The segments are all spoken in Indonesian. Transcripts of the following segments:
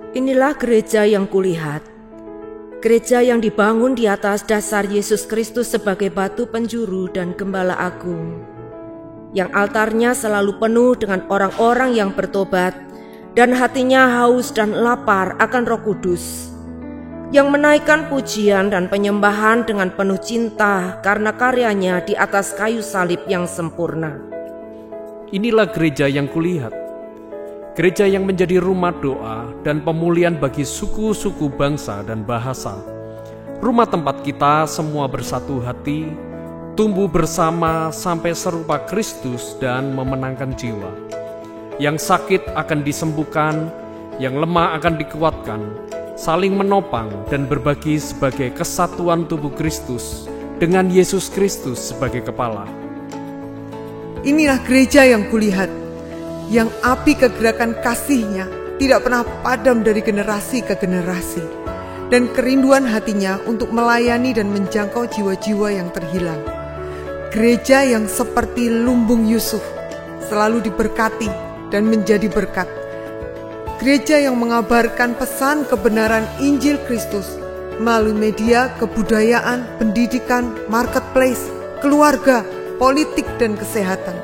Inilah gereja yang kulihat, gereja yang dibangun di atas dasar Yesus Kristus sebagai batu penjuru dan gembala agung, yang altarnya selalu penuh dengan orang-orang yang bertobat dan hatinya haus dan lapar akan Roh Kudus, yang menaikkan pujian dan penyembahan dengan penuh cinta karena karyanya di atas kayu salib yang sempurna. Inilah gereja yang kulihat, gereja yang menjadi rumah doa dan pemulihan bagi suku-suku bangsa dan bahasa. Rumah tempat kita semua bersatu hati, tumbuh bersama sampai serupa Kristus dan memenangkan jiwa. Yang sakit akan disembuhkan, yang lemah akan dikuatkan, saling menopang dan berbagi sebagai kesatuan tubuh Kristus dengan Yesus Kristus sebagai kepala. Inilah gereja yang kulihat, yang api kegerakan kasih-Nya tidak pernah padam dari generasi ke generasi, dan kerinduan hatinya untuk melayani dan menjangkau jiwa-jiwa yang terhilang. Gereja yang seperti lumbung Yusuf, selalu diberkati dan menjadi berkat. Gereja yang mengabarkan pesan kebenaran Injil Kristus melalui media, kebudayaan, pendidikan, marketplace, keluarga, politik, dan kesehatan.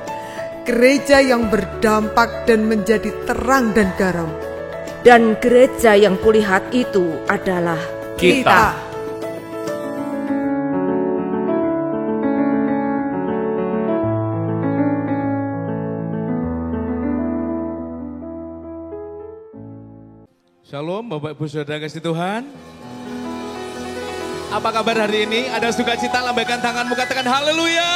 Gereja yang berdampak dan menjadi terang dan garam. Dan gereja yang kulihat itu adalah Kita. Shalom Bapak Ibu Saudara kasih Tuhan. Apa kabar hari ini? Ada sukacita, lambaikan tanganmu, katakan haleluya.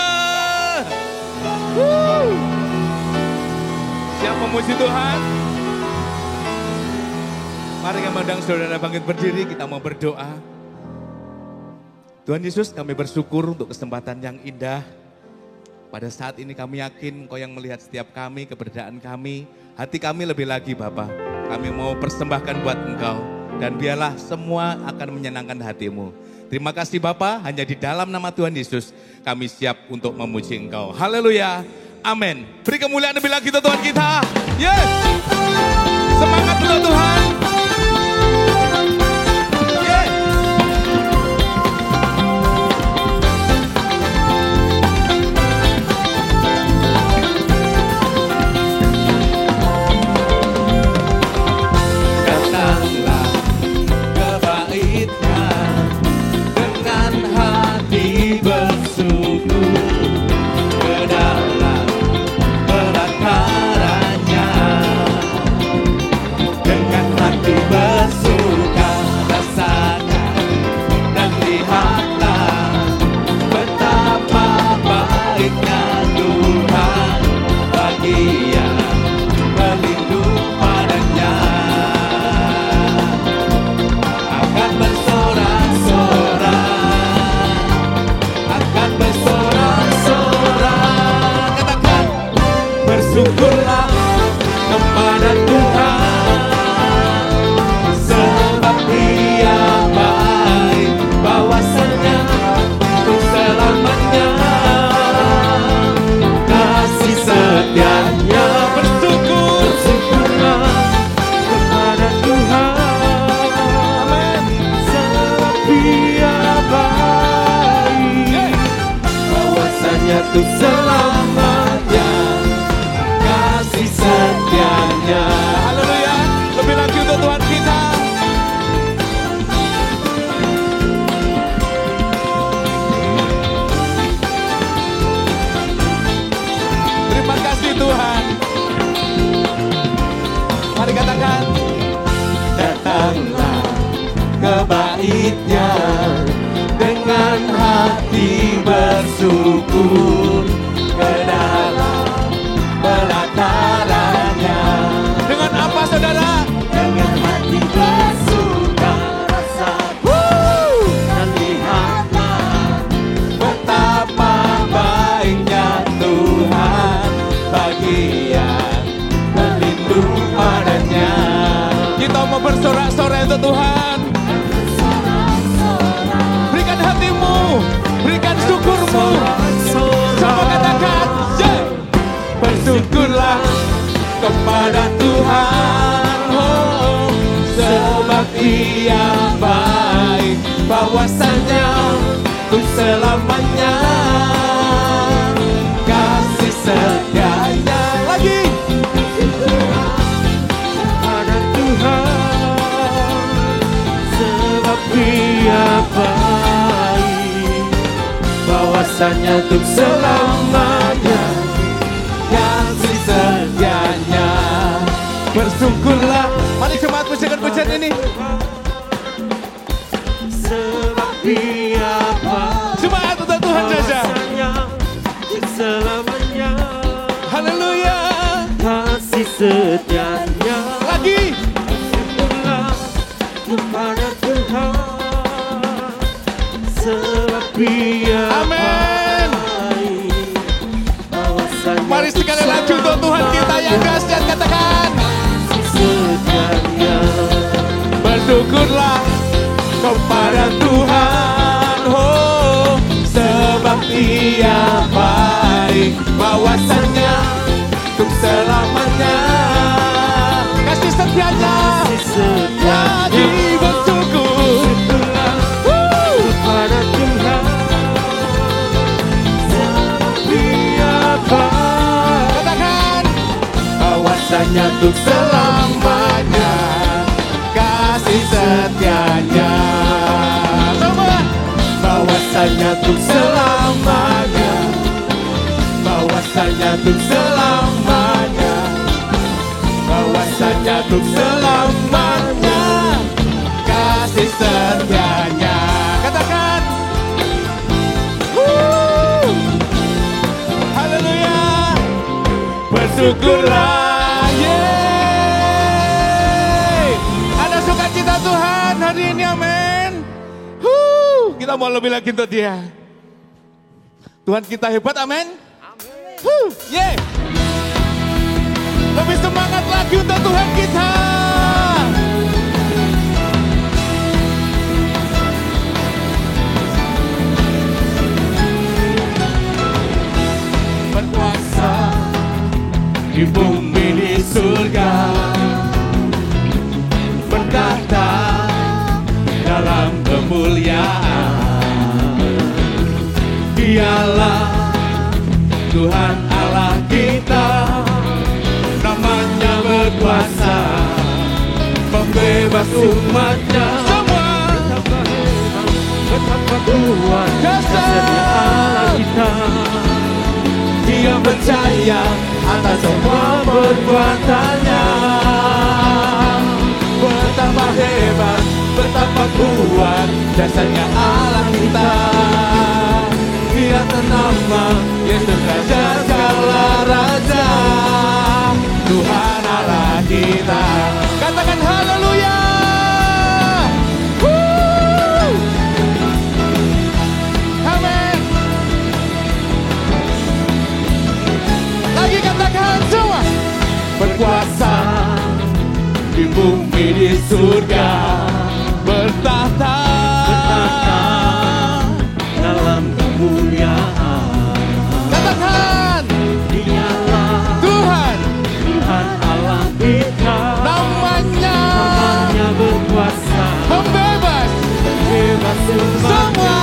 Siap memuji Tuhan? Mari kami undang saudara bangkit berdiri, kita mau berdoa. Tuhan Yesus, kami bersyukur untuk kesempatan yang indah. Pada saat ini kami yakin Engkau yang melihat setiap kami, keberadaan kami, hati kami lebih lagi Bapa. Kami mau persembahkan buat Engkau, dan biarlah semua akan menyenangkan hatimu. Terima kasih Bapa, hanya di dalam nama Tuhan Yesus kami siap untuk memuji Engkau. Haleluya, amin. Beri kemuliaan lebih lagi untuk Tuhan kita. Yes, semangat untuk Tuhan. Untuk selamanya kasih setianya. Haleluya, lebih lagi untuk Tuhan kita. Terima kasih Tuhan. Mari katakan, datanglah ke bait-Nya dengan hati bersyukur ke dalam pelatarannya. Dengan apa saudara? Dengan hati bersuka rasa. Dan lihatlah betapa baiknya Tuhan bagi yang berlindung padanya. Kita mau bersorak-sorai untuk Tuhan. Berikan hatimu, berikan syukurmu. Coba katakan, yeah. Bersyukurlah kepada Tuhan, oh, sebab Dia baik, bahwasanya untuk selamanya kasih setianya. Lagi pada Tuhan, sebab Dia baik, bahwasanya untuk selamanya kasih setianya. Bersyukurlah, mari jemaat pujikan pujian ini. Sebab Dia baik, jemaat untuk Tuhan saja selamanya. Haleluya, kasih setianya. Lagi bersyukurlah kepada Tuhan, sebab Dia baik. Mari sekali lagi untuk Tuhan kita yang dahsyat, katakan setianya. Bersyukurlah kepada Tuhan, oh, sebab Dia baik, bahwasanya untuk selamanya kasih setianya. Lagi bersyukur kepada Tuhan, sebab Dia baik. Katakan bahwasanya untuk selamanya kasih setianya. Bahwasanya untuk selamanya, bahwasanya untuk selamanya, bahwasanya untuk selamanya kasih setianya. Katakan haleluya, bersyukurlah. Yeay, ada sukacita Tuhan hari ini, amin. Kita mau lebih lagi untuk Dia. Tuhan kita hebat, amin. Yeay, lebih semangat lagi untuk Tuhan kita. Berkuasa di bumi di surga, bertahta dalam kemuliaan. Dialah Tuhan Allah kita, namanya berkuasa, pembebas umatnya. Semua betapa kuat kasihnya Allah kita. Dia percaya atas semua perbuatannya. Betapa hebat, betapa kuat dasarnya Allah kita. Dia ternama Yesus Raja segala raja, Tuhan Allah kita. Katakan haleluya. Amin. Lagi katakan semua. Berkuasa di bumi di surga, bertahta dalam kemuliaan. Katakan Dialah Tuhan, Tuhan Allah kita, namanya berkuasa, pembebas semua.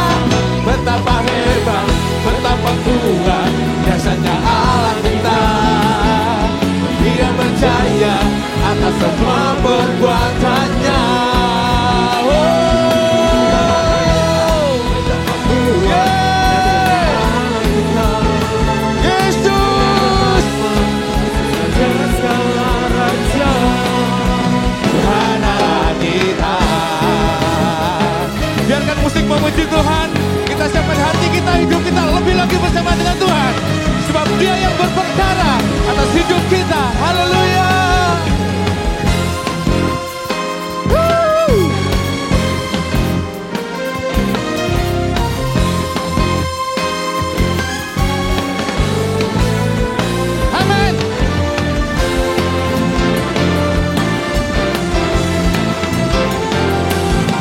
Betapa hebat, betapa kuat jasanya Allah kita. Dia percaya atas semua perbuatannya. Biarkan musik memuji Tuhan, kita siapkan hati kita, hidup kita lebih lagi bersama dengan Tuhan. Sebab Dia yang berperkara atas hidup kita. Haleluya. Amin.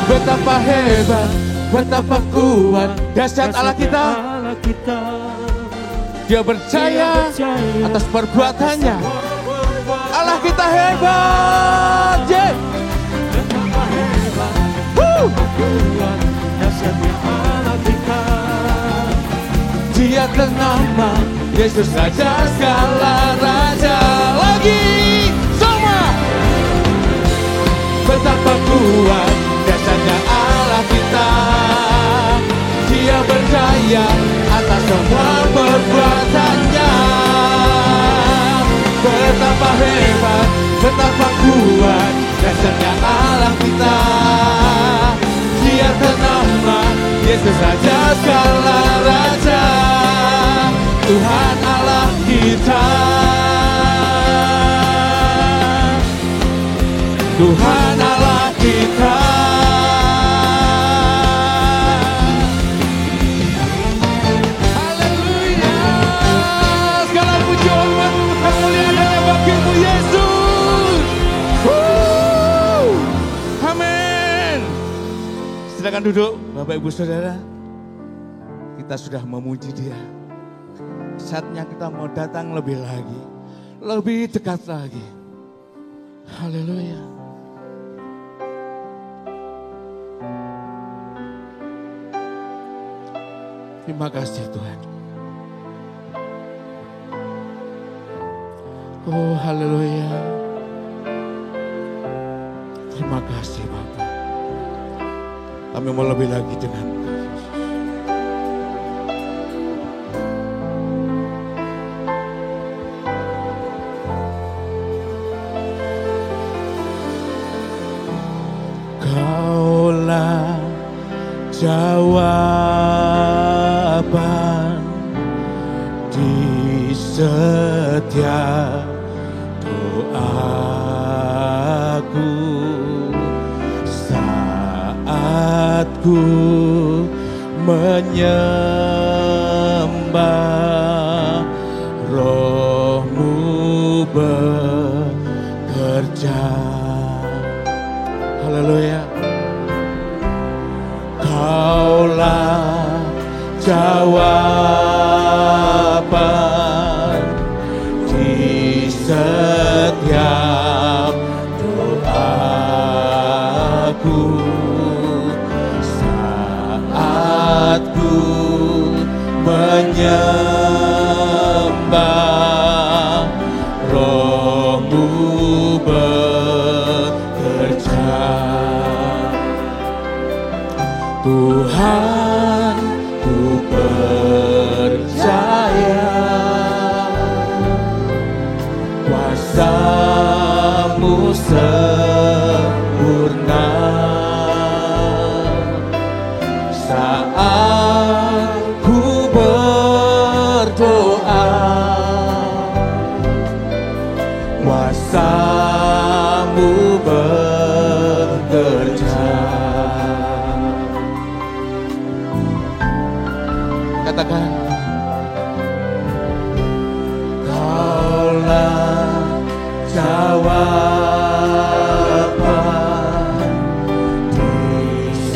Betapa hebat, betapa kuat dahsyat Allah kita. Dia percaya atas perbuatannya. Allah kita hebat. nama Yesus Raja segala raja. Lagi semua. Betapa kuat dasarnya Allah kita, Dia berjaya atas semua perbuatannya. Betapa hebat, betapa kuat dasarnya Allah kita, Dia ternama Yesus Raja segala raja. Tuhan Allah kita, Tuhan Allah kita. Haleluya. Segala puji hormat kemuliaan hanya bagimu Yesus. Amin. Silakan duduk Bapak Ibu Saudara. Kita sudah memuji Dia. Saatnya kita mau datang lebih lagi, lebih dekat lagi. Haleluya. Terima kasih Tuhan. Oh haleluya. Terima kasih Bapak. Kami mau lebih lagi dengan Engkau. Kaulah jawaban di setiap doaku saat ku menyembah, Roh-Mu bekerja. Haleluya. Kaulah jawaban di setiap doaku saat ku menyembah, Roh-Mu bekerja. Tuhan, ku percaya kuasa-Mu sempurna saat ku berdoa. Kuasa-Mu bekerja. Katakan, Kaulah jawaban di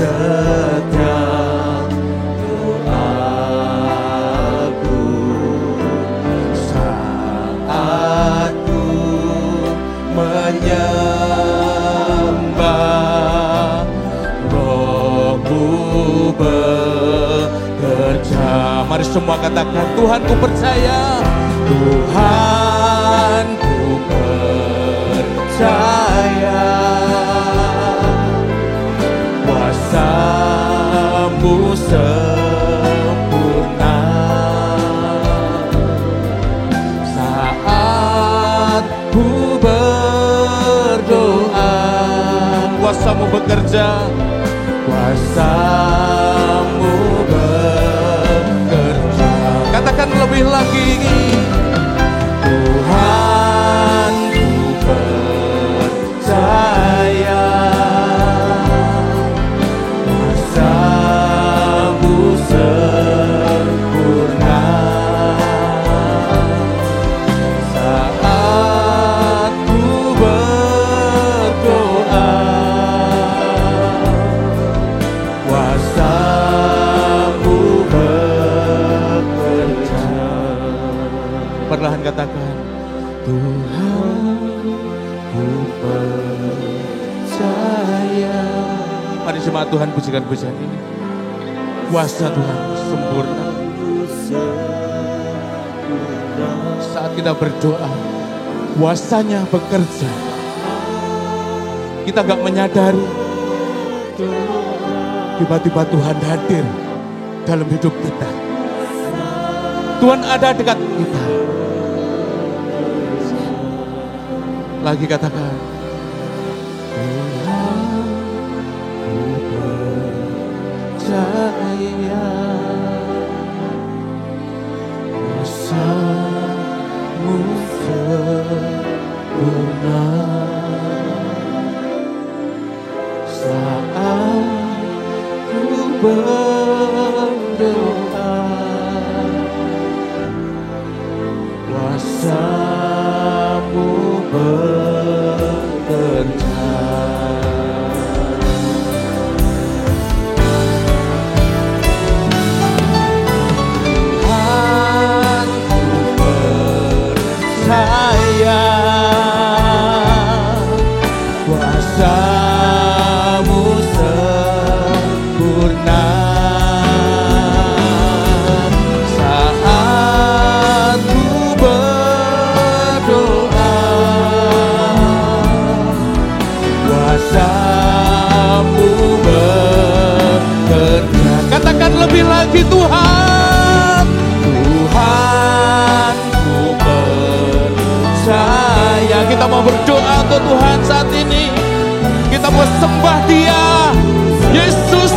setiap doaku saat ku menyembah, Roh-Mu bekerja. Mari semua katakan, Tuhan ku percaya, Tuhan ku percaya kuasa-Mu sempurna saat ku berdoa. Kuasa-Mu bekerja, kuasa-Mu bekerja. Katakan lebih lagi, Tuhan ku percaya kuasa-Mu sempurna saat ku berdoa. Kuasa-Mu bekerja. Perlahan katakan, Tuhan ku percaya. Mari jemaat Tuhan pujikan pujian ini. Kuasa Tuhan sempurna Saat kita berdoa, kuasanya bekerja. Kita gak menyadari, tiba-tiba Tuhan hadir dalam hidup kita. Tuhan ada dekat kita. Lagi katakan, Tuhan, ku percaya kuasa-Mu sempurna. Saat ku berdoa, kuasa-Mu bekerja. Tuhan, ku percaya kuasa-Mu sempurna. Saat ku berdoa, kuasa-Mu bekerja. Katakan lebih lagi, Tuhan, Tuhan, ku percaya. Kita mau berdoa untuk Tuhan saat ini. Kita mau sembah Dia. Yesus,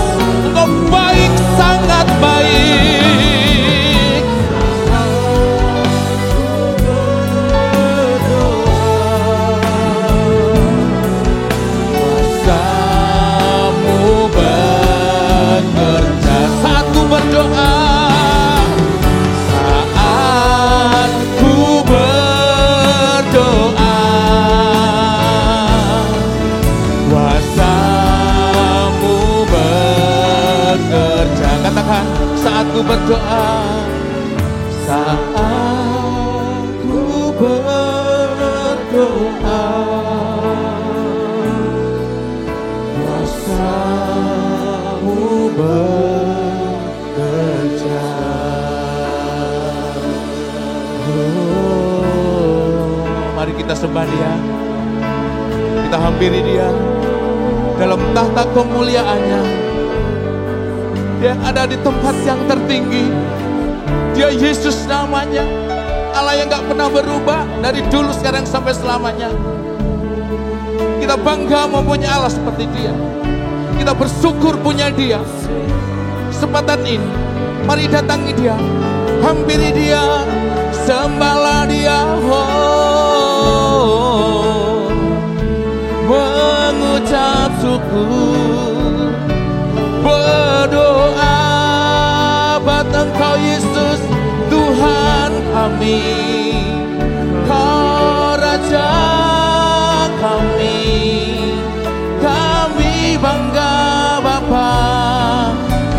Engkau baik, sangat baik. Kuasa-Mu bekerja. Saat ku berdoa, saat ku berdoa, kuasa-Mu bekerja. Katakan, saat ku berdoa, saat ku berdoa, kuasa-Mu bekerja. Mari kita sembah Dia. Kita hampiri Dia dalam tahta kemuliaannya. Dia ada di tempat yang tertinggi. Dia Yesus namanya. Allah yang gak pernah berubah dari dulu, sekarang, sampai selamanya. Kita bangga mempunyai Allah seperti Dia. Kita bersyukur punya Dia. Kesempatan ini, mari datangi Dia, hampiri Dia, sembahlah Dia. Oh, mengucap syukur, berdoa buat Engkau Yesus, Tuhan kami, Kau Raja kami. Kami bangga Bapa,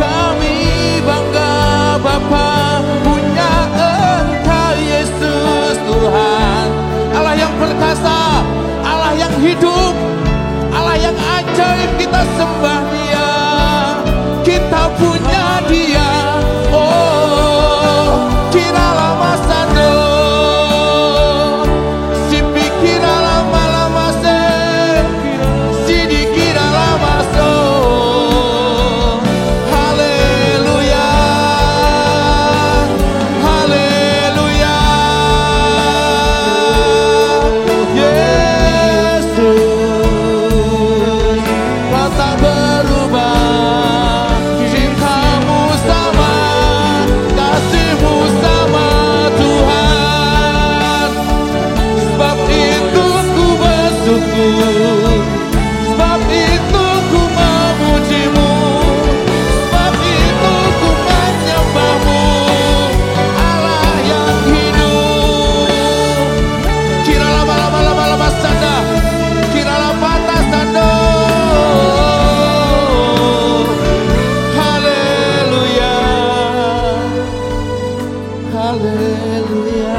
kami bangga Bapa, punya Engkau Yesus Tuhan. Allah yang perkasa, Allah yang hidup, Allah yang ajaib. Kita sembah Dia, kita punya Dia. Oh, kira lama sando, si pikira lama-lama se, si dikira lama so. Haleluya, haleluya. Yesus, Kau tak berubah, cintamu sama, kasihmu sama Tuhan. Sebab itu ku bersyukur, sebab itu ku memuji-Mu, sebab itu ku menyembah-Mu, Allah yang hidup. Kira lama sanda, kira patah sando. Haleluya, haleluya.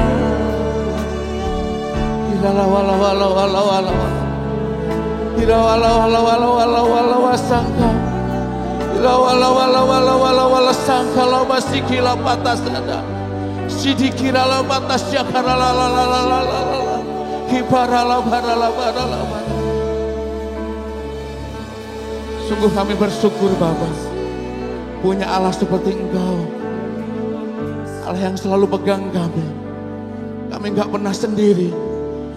Kira wala kira wala sangka, kira wala sangka lo masih kila patah sanda. Sidikirala batasya karalalalalalalala. Kibarala barala barala barala. Sungguh kami bersyukur Bapa, punya Allah seperti Engkau, Allah yang selalu pegang kami. Kami enggak pernah sendiri,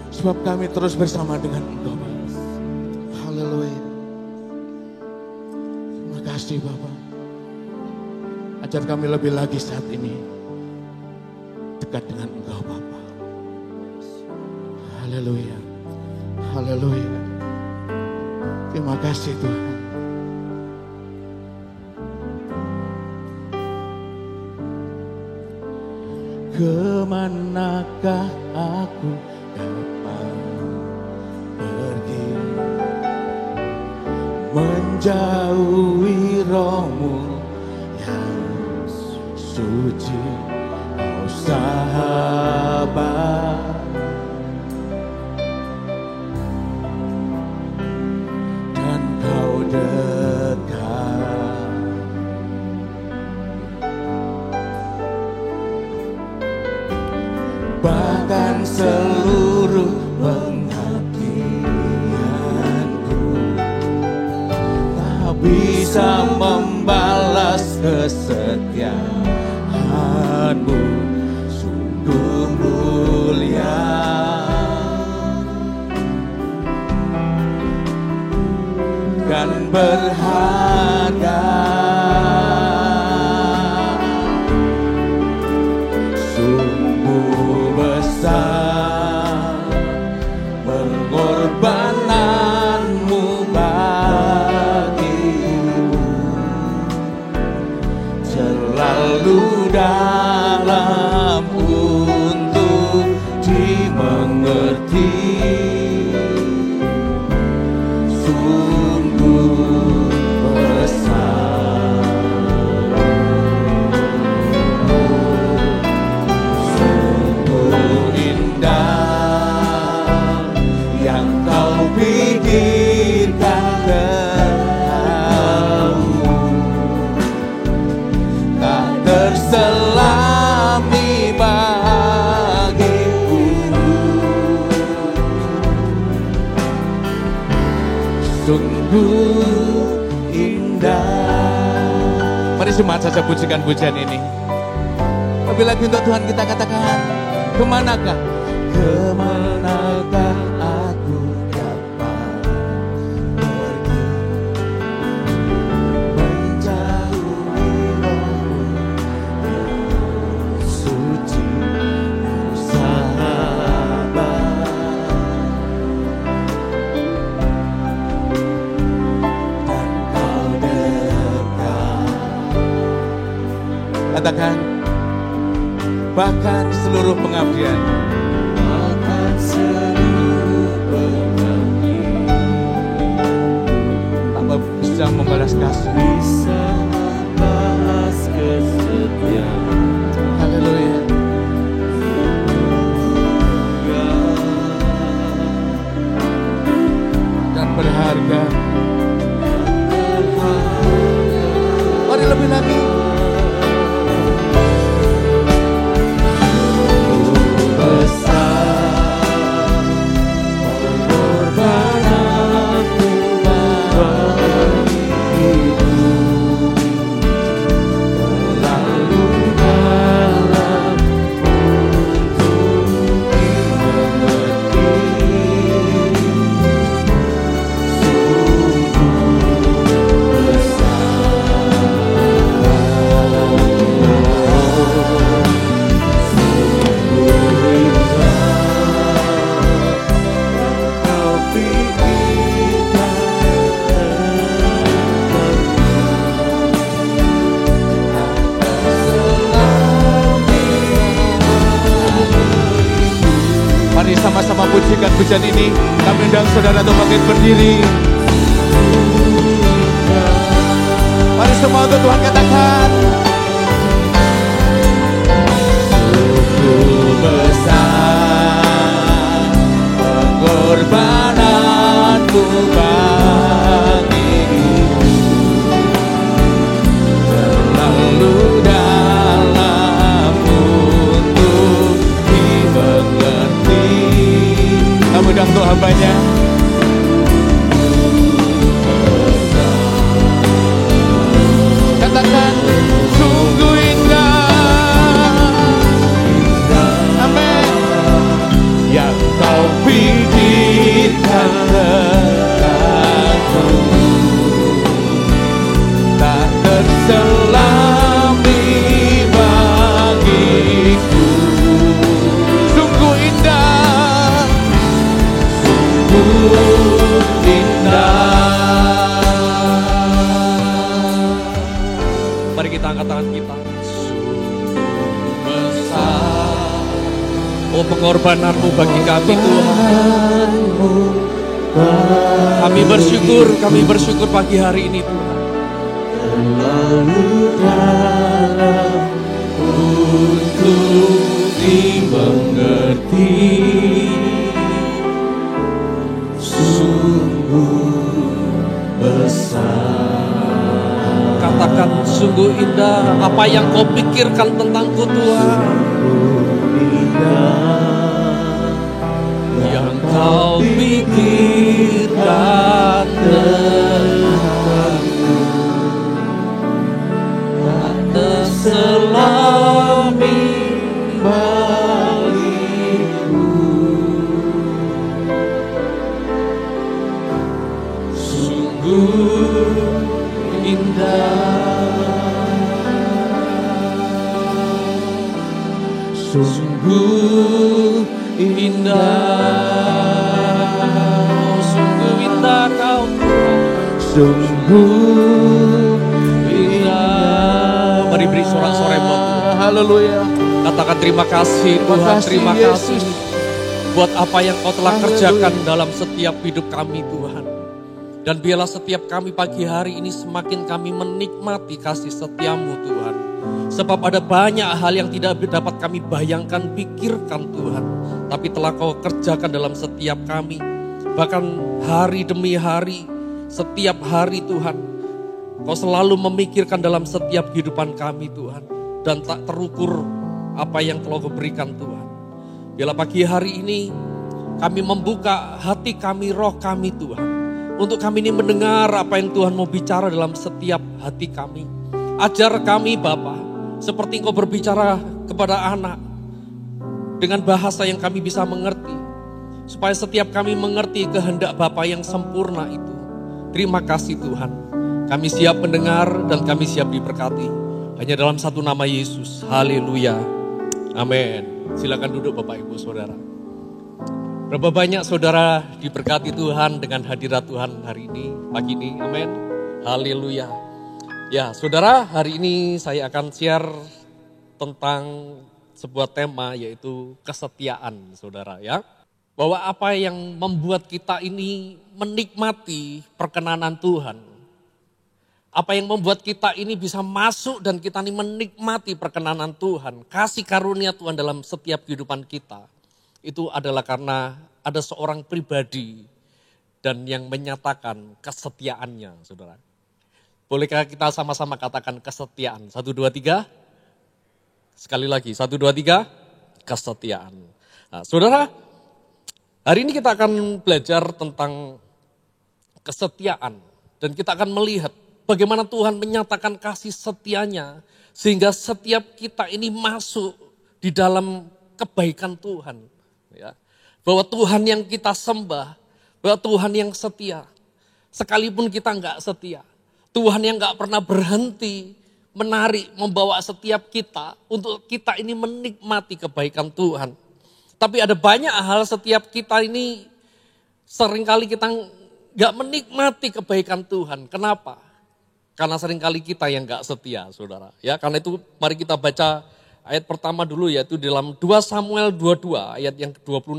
sebab kami terus bersama dengan Engkau. Haleluya. Terima kasih Bapa. Ajar kami lebih lagi saat ini dekat dengan Engkau Bapa. Haleluya. Haleluya. Terima kasih Tuhan. Kemanakah aku dapat pergi, menjauhi Roh-Mu yang suci, oh sahabat, dan Kau dekat. Bahkan seluruh pengabdianku tak bisa membalas kesetiaan-Mu, sungguh mulia dan berharga. Pengorbananmu bagiku selalu dalam untuk dimengerti. Sungguh besar, sungguh indah pikirkan Engkau, tak terselami bagiku. Sungguh indah. Mari semangat saja pujikan pujian ini. Lebih lagi untuk Tuhan kita katakan, kemanakah, kemanakah aku dapat pergi, menjauhi Roh-Mu yang suci, oh sahabat, dan Kau dekat. Katakan, bahkan seluruh pengabdian, bahkan seluruh pengabdian, tanpa bisa membalas kasih, bisa membalas kesetiaan. Haleluya. Dan berharga. Mari lebih lagi. Sama-sama pujikan pujian ini. Kami undang saudara untuk bangkit berdiri. Mari semua untuk Tuhan katakan, sungguh besar pengorbananmu bagiku, selalu dalam untuk kita angkat tangan kita. Sungguh besar, oh pengorbananmu bagi kami Tuhan. Kami bersyukur pagi hari ini Tuhan. Terlalu dalam untuk dimengerti, sungguh besar. Katakan sungguh indah apa yang kau pikirkan tentangku Tuhan. Yang kau pikirkan tentangku tak terselami bagiku. Sungguh indah, sungguh indah, sungguh indah kau Tuhan, sungguh indah. Mari beri sorak-sorai buat Tuhan. Haleluya. Katakan terima kasih Tuhan, terima kasih buat apa yang kau telah kerjakan dalam setiap hidup kami Tuhan. Dan biarlah setiap kami pagi hari ini semakin kami menikmati kasih setiamu Tuhan. Sebab ada banyak hal yang tidak dapat kami bayangkan, pikirkan Tuhan. Tapi telah kau kerjakan dalam setiap kami. Bahkan hari demi hari, setiap hari Tuhan. Kau selalu memikirkan dalam setiap kehidupan kami Tuhan. Dan tak terukur apa yang telah kau berikan Tuhan. Biarlah pagi hari ini kami membuka hati kami, roh kami Tuhan. Untuk kami ini mendengar apa yang Tuhan mau bicara dalam setiap hati kami. Ajar kami Bapa, seperti Engkau berbicara kepada anak. Dengan bahasa yang kami bisa mengerti. Supaya setiap kami mengerti kehendak Bapa yang sempurna itu. Terima kasih Tuhan. Kami siap mendengar dan kami siap diberkati. Hanya dalam satu nama Yesus. Haleluya. Amin. Silakan duduk Bapak Ibu Saudara. Berapa banyak saudara diberkati Tuhan dengan hadirat Tuhan hari ini, pagi ini, amin, haleluya. Ya saudara, hari ini saya akan share tentang sebuah tema yaitu kesetiaan saudara ya. Bahwa apa yang membuat kita ini menikmati perkenanan Tuhan. Apa yang membuat kita ini bisa masuk dan kita ini menikmati perkenanan Tuhan. Kasih karunia Tuhan dalam setiap kehidupan kita. Itu adalah karena ada seorang pribadi dan yang menyatakan kesetiaannya, saudara. Bolehkah kita sama-sama katakan kesetiaan? 1, 2, 3. Sekali lagi, 1, 2, 3. Kesetiaan. Nah, saudara, hari ini kita akan belajar tentang kesetiaan. Dan kita akan melihat bagaimana Tuhan menyatakan kasih setianya. Sehingga setiap kita ini masuk di dalam kebaikan Tuhan. Ya, bahwa Tuhan yang kita sembah, bahwa Tuhan yang setia, sekalipun kita enggak setia, Tuhan yang enggak pernah berhenti menarik, membawa setiap kita untuk kita ini menikmati kebaikan Tuhan. Tapi ada banyak hal setiap kita ini seringkali kita enggak menikmati kebaikan Tuhan. Kenapa? Karena seringkali kita yang enggak setia, saudara. Ya, karena itu mari kita baca ayat pertama dulu yaitu dalam 2 Samuel 22 ayat yang ke-26.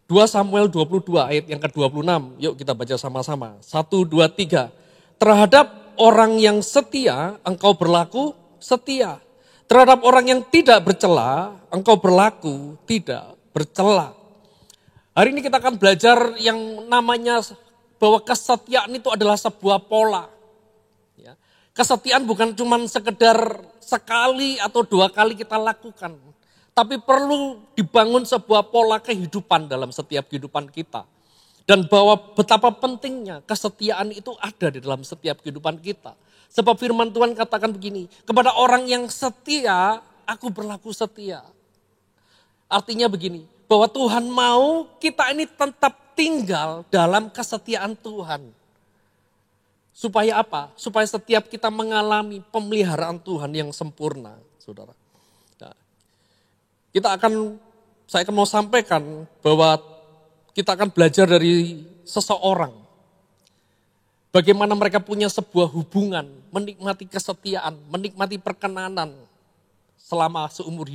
2 Samuel 22 ayat yang ke-26. Yuk kita baca sama-sama. 1, 2, 3. Terhadap orang yang setia engkau berlaku setia. Terhadap orang yang tidak bercela engkau berlaku tidak bercela. Hari ini kita akan belajar yang namanya bahwa kesetiaan itu adalah sebuah pola. Ya. Kesetiaan bukan cuma sekedar sekali atau 2 kali kita lakukan. Tapi perlu dibangun sebuah pola kehidupan dalam setiap kehidupan kita. Dan bahwa betapa pentingnya kesetiaan itu ada di dalam setiap kehidupan kita. Sebab firman Tuhan katakan begini, kepada orang yang setia, aku berlaku setia. Artinya begini, bahwa Tuhan mau kita ini tetap tinggal dalam kesetiaan Tuhan. Supaya apa? Supaya setiap kita mengalami pemeliharaan Tuhan yang sempurna, saudara. Nah, saya akan mau sampaikan bahwa kita akan belajar dari seseorang Bagaimana mereka punya sebuah hubungan, menikmati kesetiaan, menikmati perkenanan selama seumur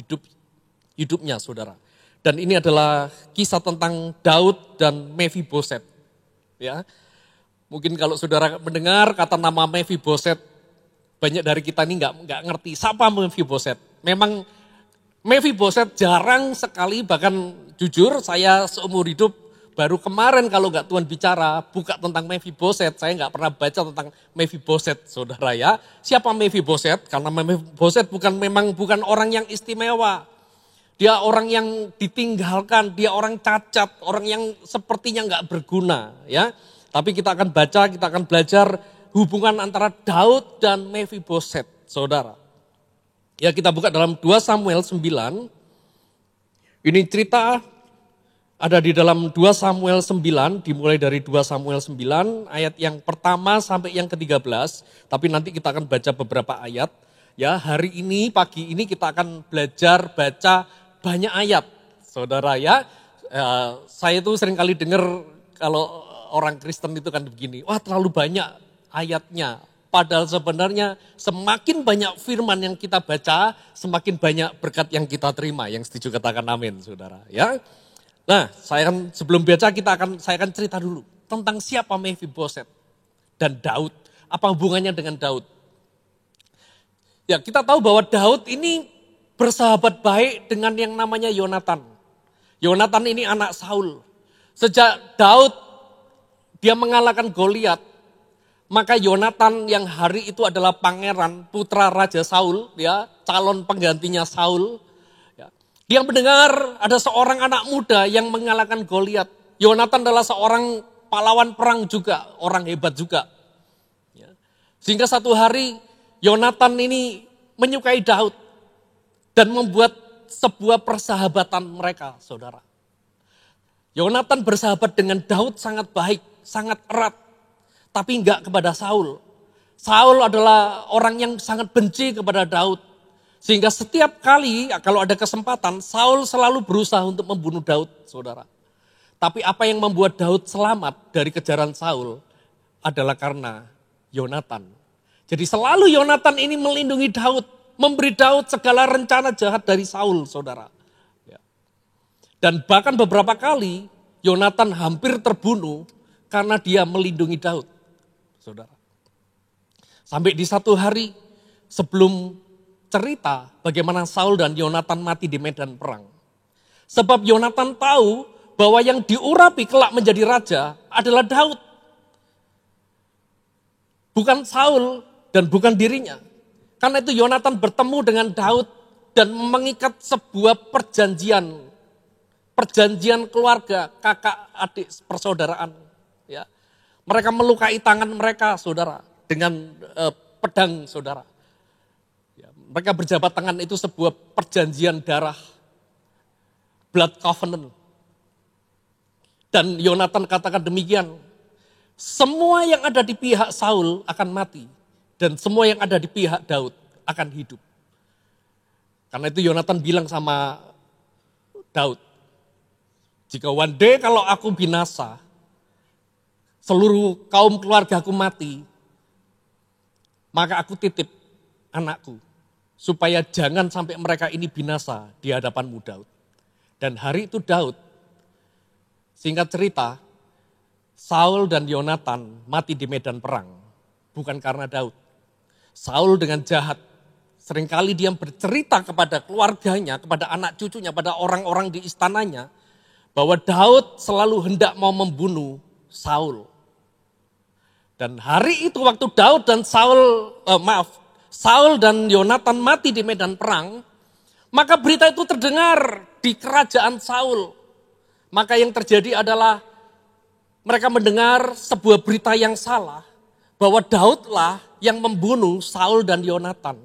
hidupnya, saudara. Dan ini adalah kisah tentang Daud dan Mephiboset. Ya, mungkin kalau saudara mendengar kata nama Mephiboset, banyak dari kita ini nggak ngerti siapa Mephiboset. Memang Mephiboset jarang sekali, bahkan jujur saya seumur hidup baru kemarin kalau nggak Tuhan bicara buka tentang Mephiboset, saya nggak pernah baca tentang Mephiboset, saudara ya. Siapa Mephiboset? Karena Mephiboset bukan orang yang istimewa. Dia orang yang ditinggalkan, dia orang cacat, orang yang sepertinya nggak berguna, ya. Tapi kita akan baca, kita akan belajar hubungan antara Daud dan Mephiboset, saudara. Ya, kita buka dalam 2 Samuel 9. Ini cerita ada di dalam 2 Samuel 9, dimulai dari 2 Samuel 9, ayat yang pertama sampai yang ke-13. Tapi nanti kita akan baca beberapa ayat. Ya, hari ini, pagi ini kita akan belajar baca banyak ayat, saudara ya. Saya tuh sering kali dengar kalau orang Kristen itu kan begini, wah terlalu banyak ayatnya. Padahal sebenarnya semakin banyak firman yang kita baca, semakin banyak berkat yang kita terima. Yang setuju katakan amin, saudara ya. Nah, sebelum baca saya akan cerita dulu tentang siapa Mephiboset dan Daud. Apa hubungannya dengan Daud? Ya, kita tahu bahwa Daud ini bersahabat baik dengan yang namanya Yonatan. Yonatan ini anak Saul. Sejak Daud dia mengalahkan Goliat, maka Yonatan yang hari itu adalah pangeran, putra Raja Saul, ya, calon penggantinya Saul. Ya. Dia mendengar ada seorang anak muda yang mengalahkan Goliat. Yonatan adalah seorang pahlawan perang juga, orang hebat juga. Ya. Sehingga satu hari Yonatan ini menyukai Daud dan membuat sebuah persahabatan mereka, saudara. Yonatan bersahabat dengan Daud sangat baik, sangat erat. Tapi enggak kepada Saul. Saul adalah orang yang sangat benci kepada Daud. Sehingga setiap kali kalau ada kesempatan, Saul selalu berusaha untuk membunuh Daud, saudara. Tapi apa yang membuat Daud selamat dari kejaran Saul adalah karena Yonatan. Jadi selalu Yonatan ini melindungi Daud. Memberi Daud segala rencana jahat dari Saul, saudara. Ya. Dan bahkan beberapa kali Yonatan hampir terbunuh karena dia melindungi Daud, saudara. Sampai di satu hari sebelum cerita bagaimana Saul dan Yonatan mati di medan perang. Sebab Yonatan tahu bahwa yang diurapi kelak menjadi raja adalah Daud. Bukan Saul dan bukan dirinya. Karena itu Yonatan bertemu dengan Daud dan mengikat sebuah perjanjian keluarga, kakak, adik, persaudaraan. Ya. Mereka melukai tangan mereka, saudara, dengan pedang, saudara. Ya. Mereka berjabat tangan, itu sebuah perjanjian darah, blood covenant. Dan Yonatan katakan demikian, semua yang ada di pihak Saul akan mati. Dan semua yang ada di pihak Daud akan hidup. Karena itu Yonatan bilang sama Daud, jika one day kalau aku binasa, seluruh kaum keluarga aku mati, maka aku titip anakku, supaya jangan sampai mereka ini binasa di hadapanmu Daud. Dan hari itu Daud, singkat cerita, Saul dan Yonatan mati di medan perang, bukan karena Daud. Saul dengan jahat, seringkali dia bercerita kepada keluarganya, kepada anak cucunya, pada orang-orang di istananya, bahwa Daud selalu hendak mau membunuh Saul. Dan hari itu waktu Daud dan Saul dan Yonatan mati di medan perang, maka berita itu terdengar di kerajaan Saul. Maka yang terjadi adalah mereka mendengar sebuah berita yang salah, bahwa Daudlah yang membunuh Saul dan Yonatan.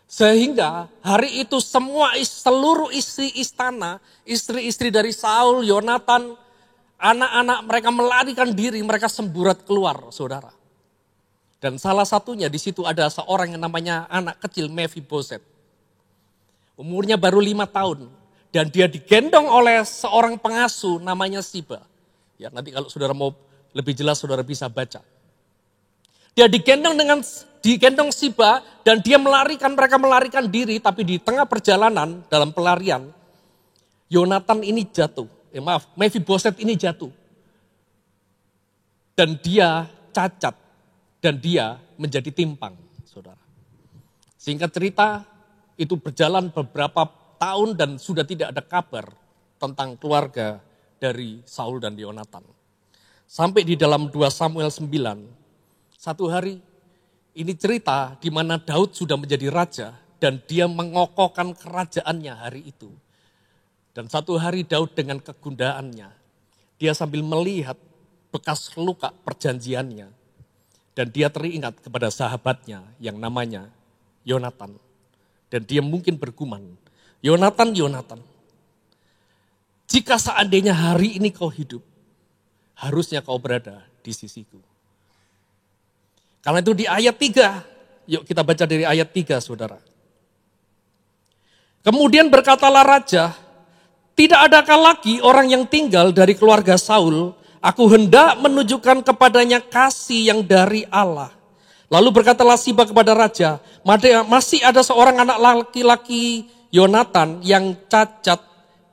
Sehingga hari itu seluruh istri istana, istri-istri dari Saul, Yonatan, anak-anak mereka melarikan diri, mereka semburat keluar, saudara. Dan salah satunya di situ ada seorang yang namanya anak kecil Mephiboset. Umurnya baru 5 tahun. Dan dia digendong oleh seorang pengasuh namanya Siba. Ya, nanti kalau saudara mau lebih jelas saudara bisa baca. Dia digendong Siba dan mereka melarikan diri, tapi di tengah perjalanan dalam pelarian, Yonatan ini jatuh. Mephiboset ini jatuh. Dan dia cacat dan dia menjadi timpang, saudara. Singkat cerita, itu berjalan beberapa tahun dan sudah tidak ada kabar tentang keluarga dari Saul dan Yonatan. Sampai di dalam 2 Samuel 9, satu hari ini cerita di mana Daud sudah menjadi raja dan dia mengokohkan kerajaannya hari itu. Dan satu hari Daud dengan kegundaannya, dia sambil melihat bekas luka perjanjiannya. Dan dia teringat kepada sahabatnya yang namanya Yonatan. Dan dia mungkin bergumam, Yonatan, Yonatan, jika seandainya hari ini kau hidup, harusnya kau berada di sisiku. Karena itu di ayat 3, yuk kita baca dari ayat 3 saudara. Kemudian berkatalah raja, tidak adakah lagi orang yang tinggal dari keluarga Saul, aku hendak menunjukkan kepadanya kasih yang dari Allah. Lalu berkatalah Siba kepada raja, masih ada seorang anak laki-laki Yonatan yang cacat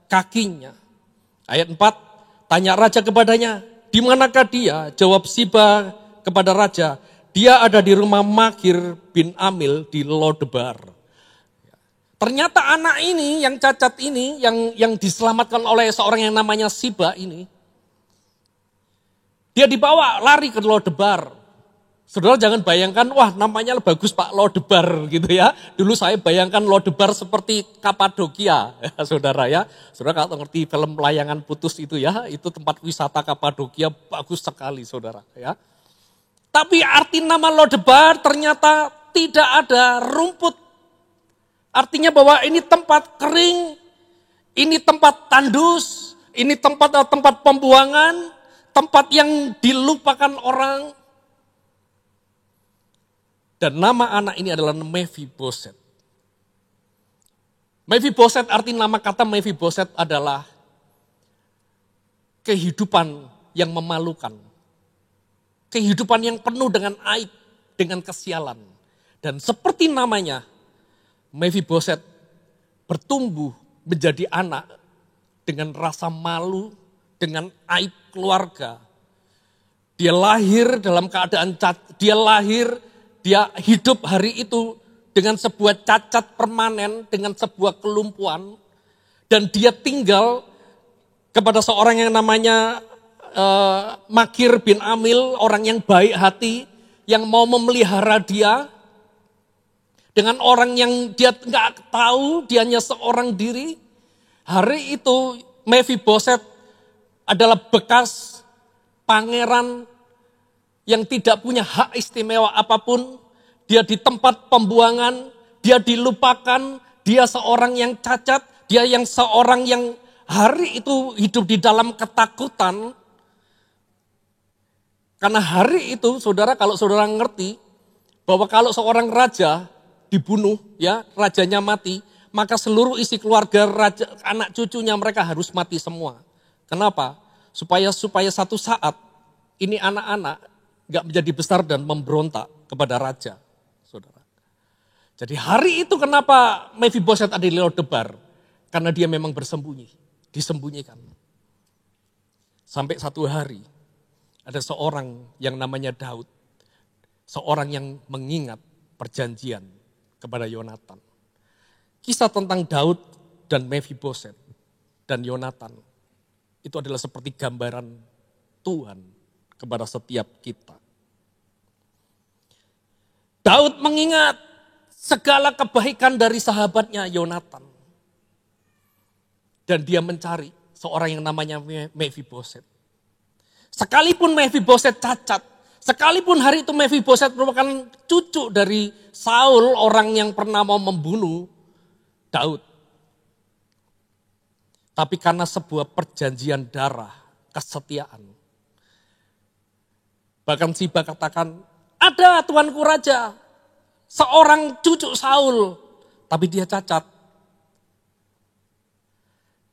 kakinya. Ayat 4, tanya raja kepadanya, di manakah dia? Jawab Siba kepada raja, dia ada di rumah Makir bin Amil di Lodebar. Ternyata anak ini yang cacat ini, yang diselamatkan oleh seorang yang namanya Siba ini, dia dibawa lari ke Lodebar. Saudara jangan bayangkan, wah namanya bagus Pak Lodebar gitu ya. Dulu saya bayangkan Lodebar seperti Kapadokia, ya, saudara ya. Saudara kalau ngerti film Layangan Putus itu ya, itu tempat wisata Kapadokia bagus sekali saudara ya. Tapi arti nama Lodebar ternyata tidak ada rumput. Artinya bahwa ini tempat kering, ini tempat tandus, ini tempat pembuangan, tempat yang dilupakan orang. Dan nama anak ini adalah Mephiboset. Mephiboset arti nama kata Mephiboset adalah kehidupan yang memalukan. Kehidupan yang penuh dengan aib, dengan kesialan. Dan seperti namanya, Mephiboset bertumbuh menjadi anak dengan rasa malu, dengan aib keluarga. Dia lahir dalam keadaan dia hidup hari itu dengan sebuah cacat permanen, dengan sebuah kelumpuhan. Dan dia tinggal kepada seorang yang namanya Makir bin Amil, orang yang baik hati, yang mau memelihara dia. Dengan orang yang dia nggak tahu, dia hanya seorang diri. Hari itu Mephiboset adalah bekas pangeran yang tidak punya hak istimewa apapun, dia di tempat pembuangan, dia dilupakan, dia seorang yang cacat, dia yang seorang yang hari itu hidup di dalam ketakutan. Karena hari itu, saudara, kalau saudara ngerti, bahwa kalau seorang raja dibunuh, ya rajanya mati, maka seluruh isi keluarga raja, anak cucunya mereka harus mati semua. Kenapa? Supaya satu saat ini anak-anak gak menjadi besar dan memberontak kepada raja, saudara. Jadi hari itu kenapa Mephiboset ada di Lodebar? Karena dia memang bersembunyi, disembunyikan. Sampai satu hari ada seorang yang namanya Daud, seorang yang mengingat perjanjian kepada Yonatan. Kisah tentang Daud dan Mephiboset dan Yonatan itu adalah seperti gambaran Tuhan kepada setiap kita. Daud mengingat segala kebaikan dari sahabatnya Yonatan. Dan dia mencari seorang yang namanya Mephiboset. Sekalipun Mephiboset cacat, sekalipun hari itu Mephiboset merupakan cucu dari Saul, orang yang pernah mau membunuh Daud. Tapi karena sebuah perjanjian darah, kesetiaan. Bahkan Siba katakan, ada tuanku raja, seorang cucu Saul, tapi dia cacat.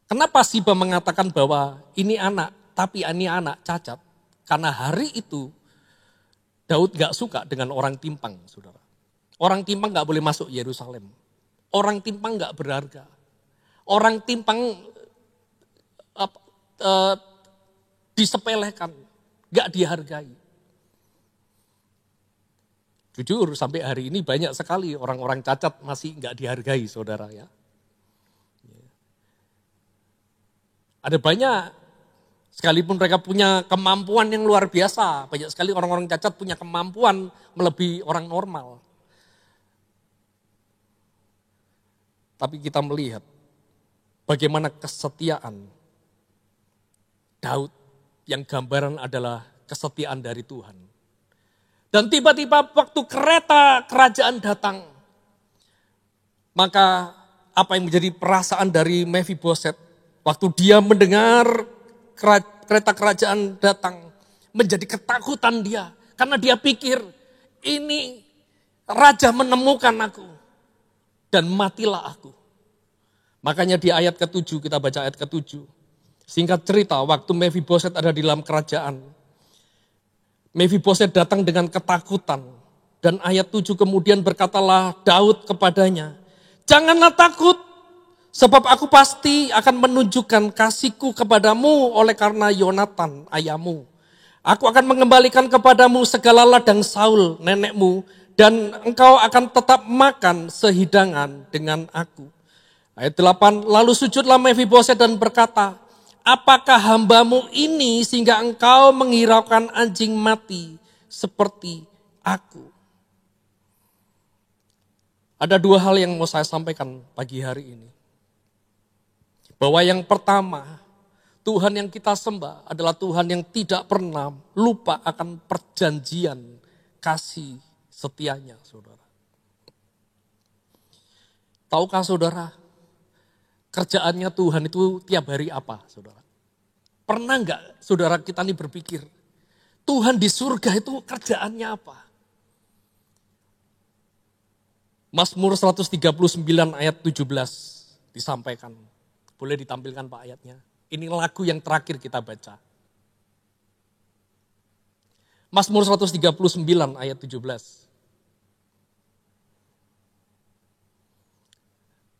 Kenapa Siba mengatakan bahwa ini anak, tapi ini anak cacat? Karena hari itu Daud gak suka dengan orang timpang, saudara. Orang timpang gak boleh masuk Yerusalem. Orang timpang gak berharga. Orang timpang disepelekan, gak dihargai. Jujur sampai hari ini banyak sekali orang-orang cacat masih gak dihargai, saudara ya. Ada banyak, sekalipun mereka punya kemampuan yang luar biasa, banyak sekali orang-orang cacat punya kemampuan melebihi orang normal. Tapi kita melihat bagaimana kesetiaan Daud yang gambaran adalah kesetiaan dari Tuhan. Dan tiba-tiba waktu kereta kerajaan datang, maka apa yang menjadi perasaan dari Mephiboset waktu dia mendengar kereta kerajaan datang, menjadi ketakutan dia. Karena dia pikir, ini raja menemukan aku dan matilah aku. Makanya di ayat ke-7, kita baca ayat ke-7. Singkat cerita, waktu Mephiboset ada di dalam kerajaan, Mephiboset datang dengan ketakutan. Dan ayat 7 kemudian berkatalah Daud kepadanya, janganlah takut, sebab aku pasti akan menunjukkan kasihku kepadamu oleh karena Yonatan ayahmu. Aku akan mengembalikan kepadamu segala ladang Saul nenekmu, dan engkau akan tetap makan sehidangan dengan aku. Ayat 8, lalu sujudlah Mephiboset dan berkata, apakah hambamu ini sehingga engkau menghiraukan anjing mati seperti aku? Ada dua hal yang mau saya sampaikan pagi hari ini. Bahwa yang pertama, Tuhan yang kita sembah adalah Tuhan yang tidak pernah lupa akan perjanjian kasih setianya, saudara. Tahukah saudara, kerjaannya Tuhan itu tiap hari apa, saudara? Pernah enggak saudara kita ini berpikir, Tuhan di surga itu kerjaannya apa? Mazmur 139 ayat 17 disampaikan. Boleh ditampilkan Pak ayatnya. Ini lagu yang terakhir kita baca. Mazmur 139 ayat 17.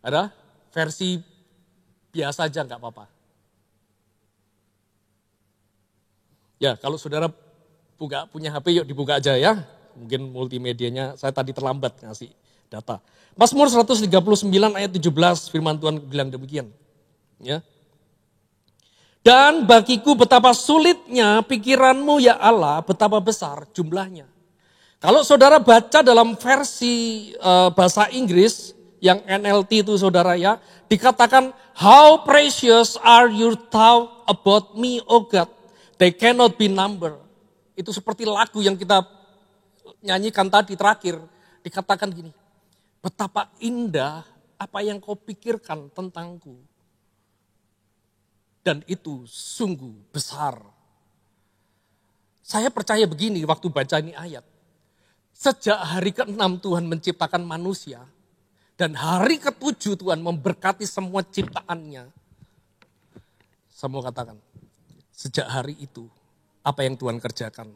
Ada? Versi biasa aja nggak apa-apa. Ya, kalau saudara punya HP, yuk dibuka aja ya. Mungkin multimedianya, saya tadi terlambat ngasih data. Mazmur 139 ayat 17, firman Tuhan bilang demikian. Ya. Dan bagiku betapa sulitnya pikiranmu ya Allah, betapa besar jumlahnya. Kalau saudara baca dalam versi bahasa Inggris, yang NLT itu saudara ya, dikatakan, how precious are your thoughts about me, O God, they cannot be numbered. Itu seperti lagu yang kita nyanyikan tadi terakhir, dikatakan gini, betapa indah apa yang kau pikirkan tentangku. Dan itu sungguh besar. Saya percaya begini waktu baca ini ayat. Sejak hari ke-6 Tuhan menciptakan manusia. Dan hari ke-7 Tuhan memberkati semua ciptaannya. Saya mau katakan, sejak hari itu apa yang Tuhan kerjakan.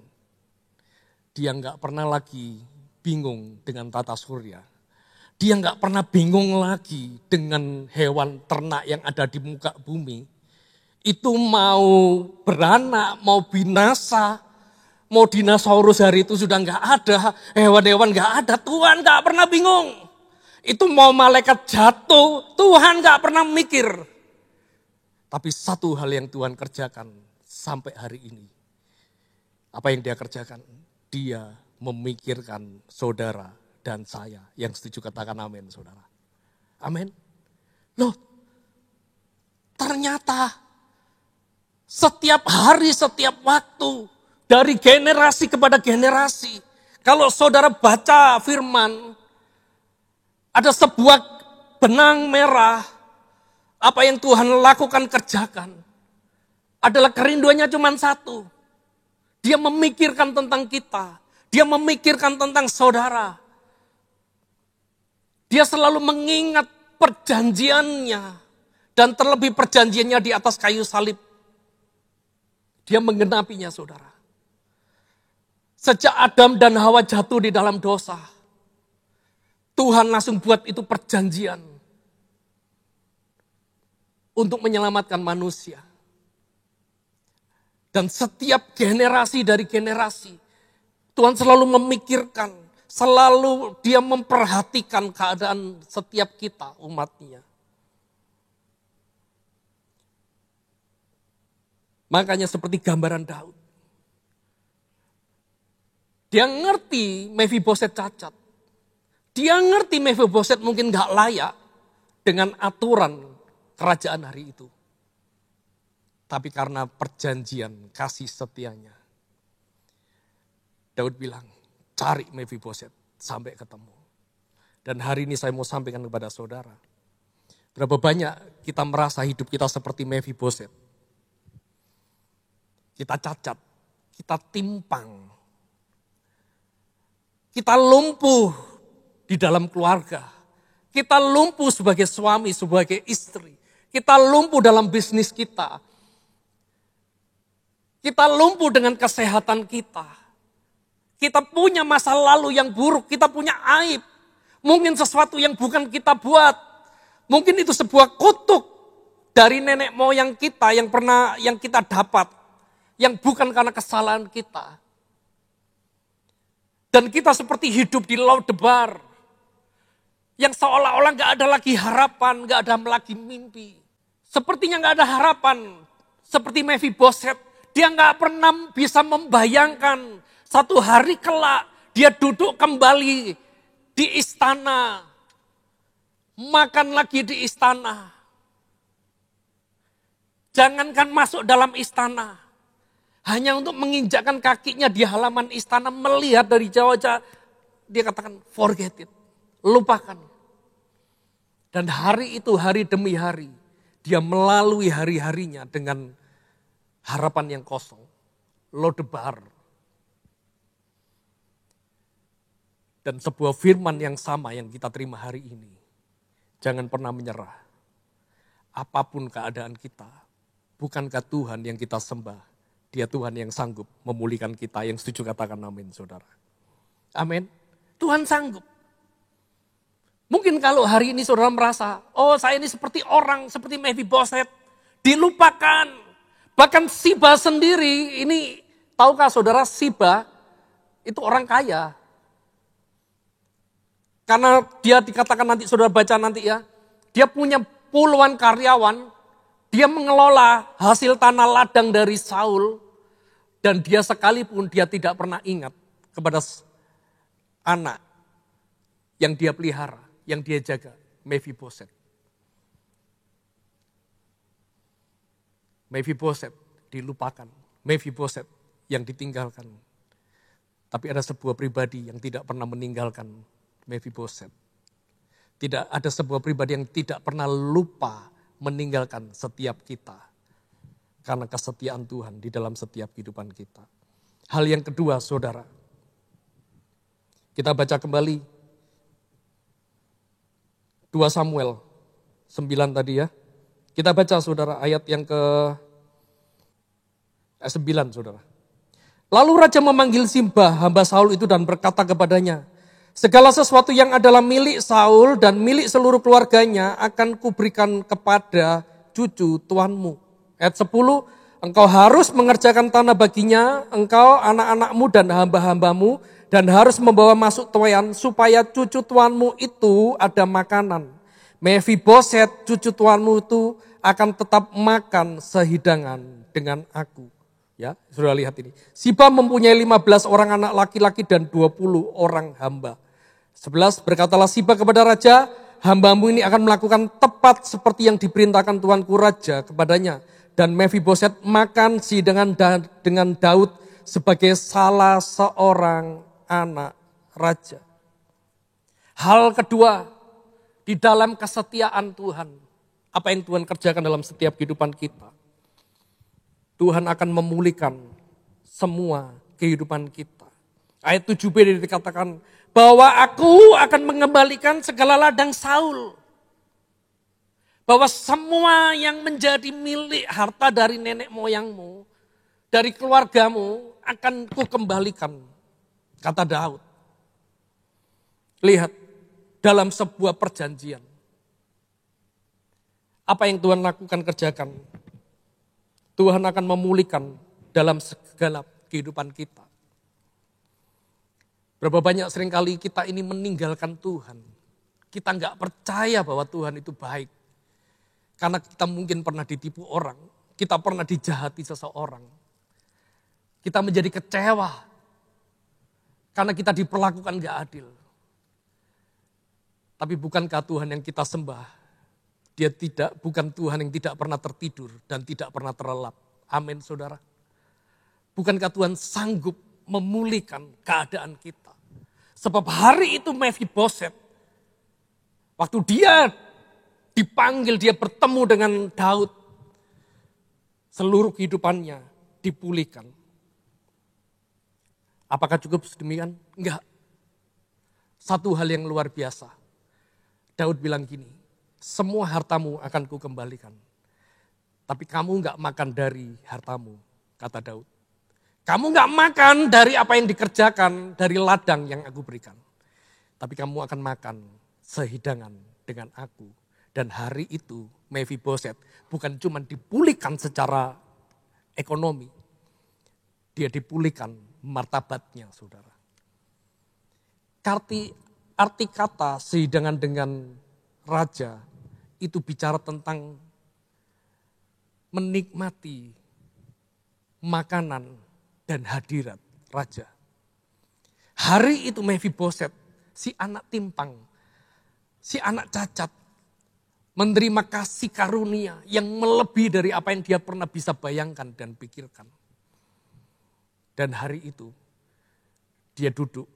Dia gak pernah lagi bingung dengan tata surya. Dia gak pernah bingung lagi dengan hewan ternak yang ada di muka bumi. Itu mau beranak, mau binasa, mau dinosaurus hari itu sudah gak ada, hewan-hewan gak ada, Tuhan gak pernah bingung. Itu mau malaikat jatuh, Tuhan gak pernah mikir. Tapi satu hal yang Tuhan kerjakan sampai hari ini. Apa yang dia kerjakan? Dia memikirkan saudara dan saya. Yang setuju katakan amin, saudara. Amin. Loh, ternyata setiap hari, setiap waktu, dari generasi kepada generasi. Kalau saudara baca firman, ada sebuah benang merah, apa yang Tuhan lakukan kerjakan, adalah kerinduannya cuma satu. Dia memikirkan tentang kita, dia memikirkan tentang saudara. Dia selalu mengingat perjanjiannya, dan terlebih perjanjiannya di atas kayu salib. Dia menggenapinya, saudara. Sejak Adam dan Hawa jatuh di dalam dosa, Tuhan langsung buat itu perjanjian untuk menyelamatkan manusia. Dan setiap generasi dari generasi, Tuhan selalu memikirkan, selalu dia memperhatikan keadaan setiap kita, umatnya. Makanya seperti gambaran Daud. Dia ngerti Mephiboset cacat. Dia ngerti Mephiboset mungkin gak layak dengan aturan kerajaan hari itu. Tapi karena perjanjian kasih setianya, Daud bilang, cari Mephiboset sampai ketemu. Dan hari ini saya mau sampaikan kepada saudara. Berapa banyak kita merasa hidup kita seperti Mephiboset. Kita cacat, kita timpang, kita lumpuh di dalam keluarga, kita lumpuh sebagai suami, sebagai istri, kita lumpuh dalam bisnis kita lumpuh dengan kesehatan kita punya masa lalu yang buruk, kita punya aib, mungkin sesuatu yang bukan kita buat, mungkin itu sebuah kutuk dari nenek moyang kita yang kita dapat. Yang bukan karena kesalahan kita. Dan kita seperti hidup di laut debar. Yang seolah-olah gak ada lagi harapan, gak ada lagi mimpi. Sepertinya gak ada harapan. Seperti Mephiboset, dia gak pernah bisa membayangkan satu hari kelak dia duduk kembali di istana. Makan lagi di istana. Jangankan masuk dalam istana. Hanya untuk menginjakkan kakinya di halaman istana, melihat dari jauh-jauh, dia katakan forget it, lupakan. Dan hari itu, hari demi hari, dia melalui hari-harinya dengan harapan yang kosong, lodebar. Dan sebuah firman yang sama yang kita terima hari ini, jangan pernah menyerah. Apapun keadaan kita, bukankah Tuhan yang kita sembah? Dia Tuhan yang sanggup memulihkan kita. Yang setuju katakan amin, saudara. Amin. Tuhan sanggup. Mungkin kalau hari ini saudara merasa, oh saya ini seperti orang, seperti Mephiboset. Dilupakan. Bahkan Siba sendiri, ini tahukah saudara Siba itu orang kaya. Karena dia dikatakan nanti, saudara baca nanti ya. Dia punya puluhan karyawan. Dia mengelola hasil tanah ladang dari Saul. Dan dia sekalipun dia tidak pernah ingat kepada anak yang dia pelihara, yang dia jaga, Mephiboset. Mephiboset dilupakan, Mephiboset yang ditinggalkan. Tapi ada sebuah pribadi yang tidak pernah meninggalkan Mephiboset. Tidak ada sebuah pribadi yang tidak pernah lupa meninggalkan setiap kita. Karena kesetiaan Tuhan di dalam setiap kehidupan kita. Hal yang kedua, saudara. Kita baca kembali 2 Samuel 9 tadi ya. Kita baca saudara ayat yang ke 9 saudara. Lalu raja memanggil Siba, hamba Saul itu dan berkata kepadanya, segala sesuatu yang adalah milik Saul dan milik seluruh keluarganya akan kuberikan kepada cucu tuanmu. Ayat 10, engkau harus mengerjakan tanah baginya, engkau, anak-anakmu dan hamba-hambamu, dan harus membawa masuk tuayan supaya cucu tuanmu itu ada makanan. Mephiboset cucu tuanmu itu akan tetap makan sehidangan dengan aku. Ya, sudah lihat ini. Siba mempunyai 15 orang anak laki-laki dan 20 orang hamba. 11, berkatalah Siba kepada raja, hambamu ini akan melakukan tepat seperti yang diperintahkan tuanku raja kepadanya. Dan Mephiboset makan dengan Daud sebagai salah seorang anak raja. Hal kedua, di dalam kesetiaan Tuhan, apa yang Tuhan kerjakan dalam setiap kehidupan kita, Tuhan akan memulihkan semua kehidupan kita. Ayat 7b dikatakan, bahwa aku akan mengembalikan segala ladang Saul. Bahwa semua yang menjadi milik harta dari nenek moyangmu, dari keluargamu akan kukembalikan Kata Daud, lihat dalam sebuah perjanjian, apa yang Tuhan lakukan kerjakan, Tuhan akan memulihkan dalam segala kehidupan kita. Berapa banyak seringkali kita ini meninggalkan Tuhan. Kita nggak percaya bahwa Tuhan itu baik. Karena kita mungkin pernah ditipu orang, kita pernah dijahati seseorang. Kita menjadi kecewa karena kita diperlakukan gak adil. Tapi bukankah Tuhan yang kita sembah, Dia bukan Tuhan yang tidak pernah tertidur dan tidak pernah terlelap. Amin, saudara. Bukankah Tuhan sanggup memulihkan keadaan kita? Sebab hari itu Mephiboset, waktu dia dipanggil, dia bertemu dengan Daud, seluruh kehidupannya dipulihkan. Apakah cukup sedemikian? Enggak. Satu hal yang luar biasa. Daud bilang gini, semua hartamu akan kukembalikan. Tapi kamu enggak makan dari hartamu, kata Daud. Kamu enggak makan dari apa yang dikerjakan, dari ladang yang aku berikan. Tapi kamu akan makan sehidangan dengan aku. Dan hari itu Mephiboset bukan cuma dipulihkan secara ekonomi. Dia dipulihkan martabatnya, saudara. Arti kata sehidangan dengan raja itu bicara tentang menikmati makanan dan hadirat raja. Hari itu Mephiboset, si anak timpang, si anak cacat, menerima kasih karunia yang melebihi dari apa yang dia pernah bisa bayangkan dan pikirkan. Dan hari itu dia duduk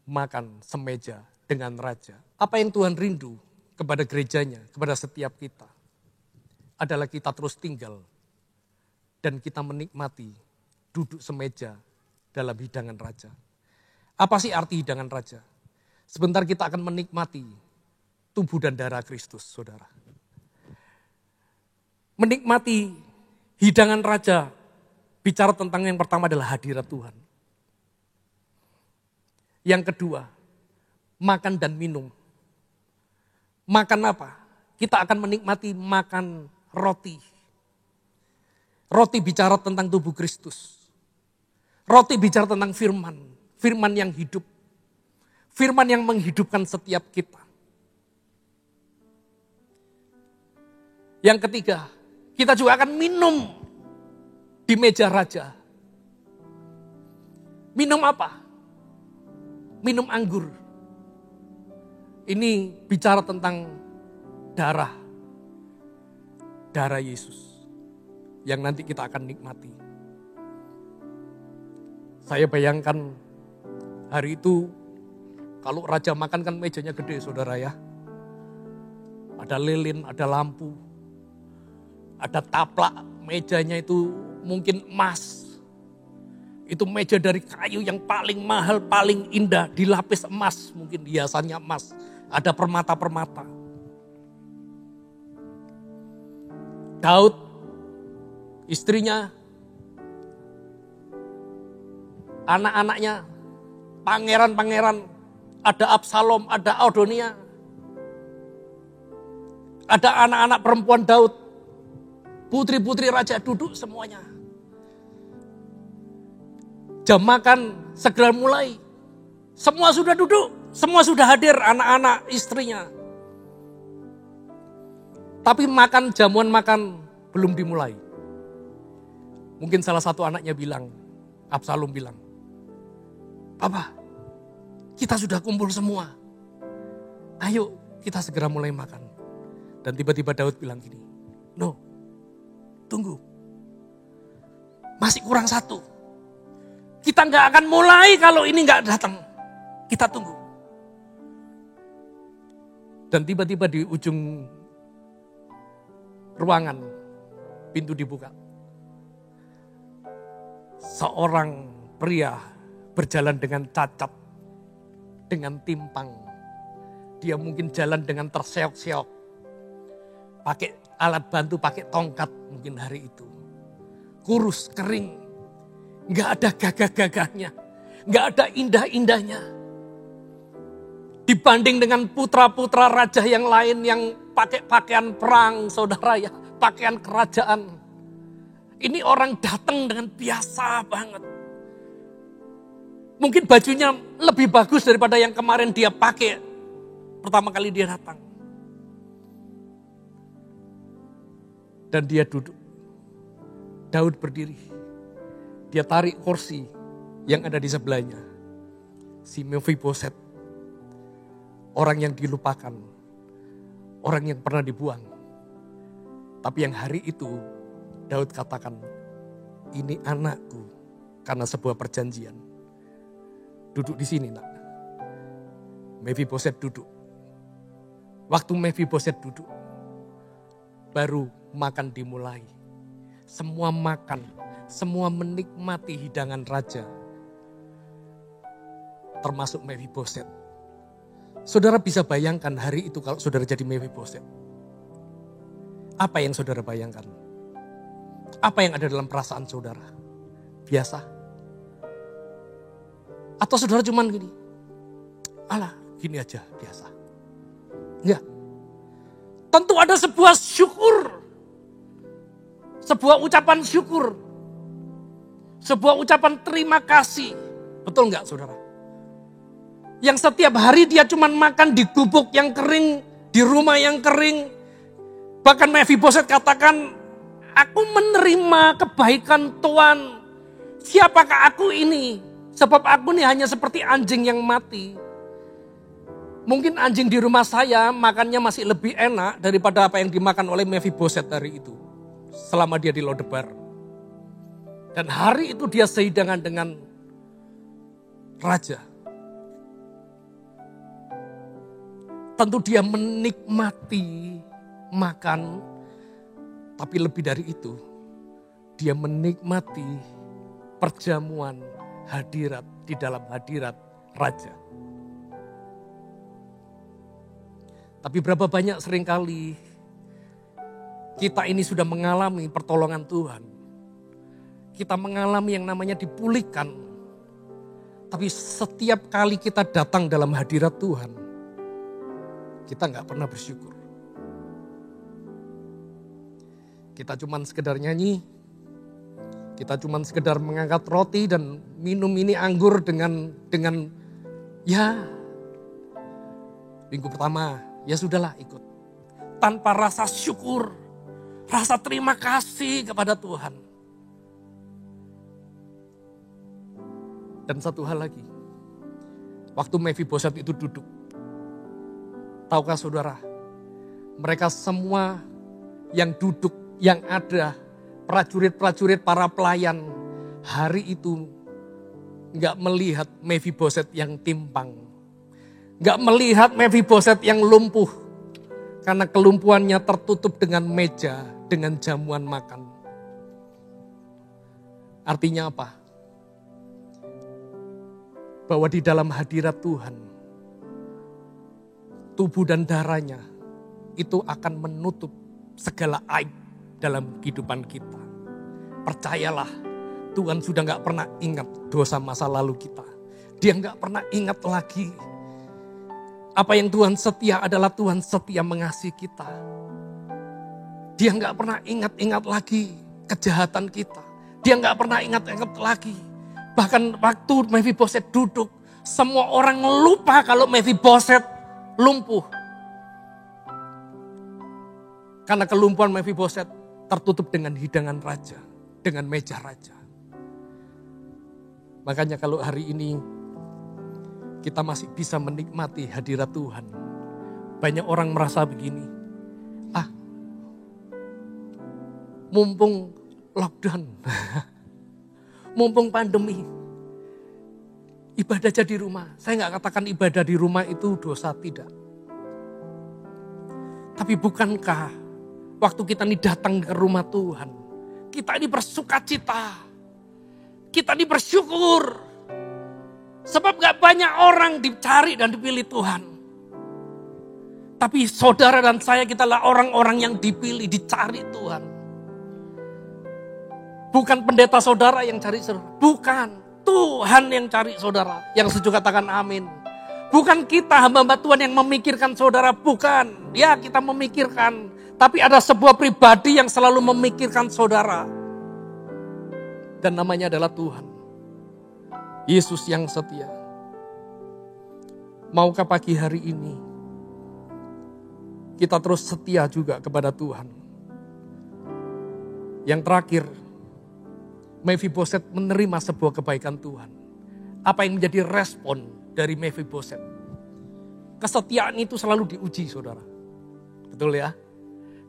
makan semeja dengan raja. Apa yang Tuhan rindu kepada gerejanya, kepada setiap kita, adalah kita terus tinggal dan kita menikmati duduk semeja dalam hidangan raja. Apa sih arti hidangan raja? Sebentar kita akan menikmati tubuh dan darah Kristus, saudara. Menikmati hidangan raja, bicara tentang yang pertama adalah hadirat Tuhan. Yang kedua, makan dan minum. Makan apa? Kita akan menikmati makan roti. Roti bicara tentang tubuh Kristus. Roti bicara tentang firman. Firman yang hidup. Firman yang menghidupkan setiap kita. Yang ketiga, kita juga akan minum di meja raja. Minum apa? Minum anggur. Ini bicara tentang darah Yesus yang nanti kita akan nikmati. Saya bayangkan hari itu kalau raja makan kan mejanya gede, saudara ya. Ada lilin, ada lampu, ada taplak, mejanya itu mungkin emas. Itu meja dari kayu yang paling mahal, paling indah, dilapis emas, mungkin hiasannya emas. Ada permata-permata. Daud, istrinya, anak-anaknya, pangeran-pangeran, ada Absalom, ada Adonia. Ada anak-anak perempuan Daud, putri-putri raja duduk semuanya. Jam makan segera mulai. Semua sudah duduk, semua sudah hadir, anak-anak, istrinya. Tapi jamuan makan belum dimulai. Mungkin salah satu anaknya bilang, Absalom bilang, "Papa, kita sudah kumpul semua. Ayo kita segera mulai makan." Dan tiba-tiba Daud bilang gini, "No, tunggu. Masih kurang satu. Kita gak akan mulai kalau ini gak datang. Kita tunggu." Dan tiba-tiba di ujung ruangan, pintu dibuka. Seorang pria berjalan dengan cacat, dengan timpang. Dia mungkin jalan dengan terseok-seok. Pakai alat bantu, pakai tongkat mungkin hari itu. Kurus, kering. Gak ada gagah-gagahnya. Gak ada indah-indahnya. Dibanding dengan putra-putra raja yang lain yang pakai pakaian perang, saudara ya, pakaian kerajaan. Ini orang datang dengan biasa banget. Mungkin bajunya lebih bagus daripada yang kemarin dia pakai pertama kali dia datang. Dan dia duduk. Daud berdiri. Dia tarik kursi yang ada di sebelahnya. Si Mephiboset, orang yang dilupakan, orang yang pernah dibuang. Tapi yang hari itu Daud katakan, ini anakku karena sebuah perjanjian. Duduk di sini nak. Mephiboset duduk. Waktu Mephiboset duduk, baru makan dimulai. Semua makan, semua menikmati hidangan raja. Termasuk Mephiboset. Saudara bisa bayangkan hari itu kalau saudara jadi Mephiboset. Apa yang saudara bayangkan? Apa yang ada dalam perasaan saudara? Biasa? Atau saudara cuman gini? Alah, gini aja, biasa. Enggak. Tentu ada sebuah syukur. Sebuah ucapan syukur. Sebuah ucapan terima kasih. Betul enggak saudara? Yang setiap hari dia cuma makan di gubuk yang kering, di rumah yang kering. Bahkan Mephiboset katakan, aku menerima kebaikan Tuhan. Siapakah aku ini? Sebab aku ini hanya seperti anjing yang mati. Mungkin anjing di rumah saya makannya masih lebih enak daripada apa yang dimakan oleh Mephiboset hari itu. Selama dia di Lodebar. Dan hari itu dia sehidangan dengan raja. Tentu dia menikmati makan, tapi lebih dari itu, dia menikmati perjamuan hadirat di dalam hadirat raja. Tapi berapa banyak seringkali kita ini sudah mengalami pertolongan Tuhan. Kita mengalami yang namanya dipulihkan. Tapi setiap kali kita datang dalam hadirat Tuhan, kita gak pernah bersyukur. Kita cuman sekedar nyanyi, kita cuman sekedar mengangkat roti dan minum ini anggur dengan ya minggu pertama, ya sudahlah ikut. Tanpa rasa syukur, rasa terima kasih kepada Tuhan. Dan satu hal lagi, waktu Mephiboset itu duduk, tahukah saudara, mereka semua yang duduk, yang ada, prajurit-prajurit para pelayan, hari itu gak melihat Mephiboset yang timpang. Gak melihat Mephiboset yang lumpuh. Karena kelumpuhannya tertutup dengan meja, dengan jamuan makan. Artinya apa? Bahwa di dalam hadirat Tuhan, tubuh dan darahnya itu akan menutup segala aib dalam kehidupan kita. Percayalah, Tuhan sudah gak pernah ingat dosa masa lalu kita. Dia gak pernah ingat lagi. Apa yang Tuhan setia adalah Tuhan setia mengasihi kita. Dia gak pernah ingat-ingat lagi kejahatan kita. Dia gak pernah ingat-ingat lagi. Bahkan waktu Mephiboset duduk, semua orang lupa kalau Mephiboset lumpuh. Karena kelumpuhan Mephiboset tertutup dengan hidangan raja, dengan meja raja. Makanya kalau hari ini kita masih bisa menikmati hadirat Tuhan. Banyak orang merasa begini, mumpung lockdown, mumpung pandemi, ibadah aja di rumah. Saya gak katakan ibadah di rumah itu dosa, tidak. Tapi bukankah waktu kita ini datang ke rumah Tuhan, kita ini bersukacita, kita ini bersyukur. Sebab gak banyak orang dicari dan dipilih Tuhan. Tapi saudara dan saya, kita adalah orang-orang yang dipilih, dicari Tuhan. Bukan pendeta saudara yang cari saudara, bukan. Tuhan yang cari saudara. Yang setuju katakan amin. Bukan kita hamba-hamba Tuhan yang memikirkan saudara, bukan. Ya, kita memikirkan. Tapi ada sebuah pribadi yang selalu memikirkan saudara. Dan namanya adalah Tuhan. Yesus yang setia. Maukah pagi hari ini kita terus setia juga kepada Tuhan? Yang terakhir, Mephiboset menerima sebuah kebaikan Tuhan. Apa yang menjadi respon dari Mephiboset? Kesetiaan itu selalu diuji, saudara. Betul ya?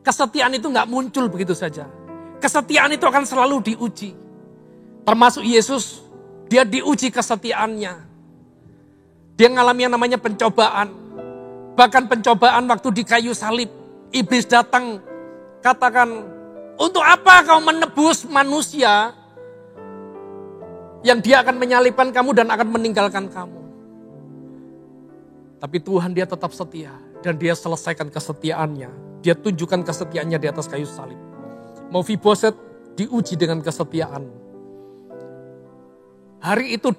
Kesetiaan itu gak muncul begitu saja. Kesetiaan itu akan selalu diuji. Termasuk Yesus, dia diuji kesetiaannya. Dia mengalami yang namanya pencobaan. Bahkan pencobaan waktu di kayu salib. Iblis datang, katakan, untuk apa kau menebus manusia yang dia akan menyalibkan kamu dan akan meninggalkan kamu. Tapi Tuhan dia tetap setia. Dan dia selesaikan kesetiaannya. Dia tunjukkan kesetiaannya di atas kayu salib. Mephiboset diuji dengan kesetiaan. Hari itu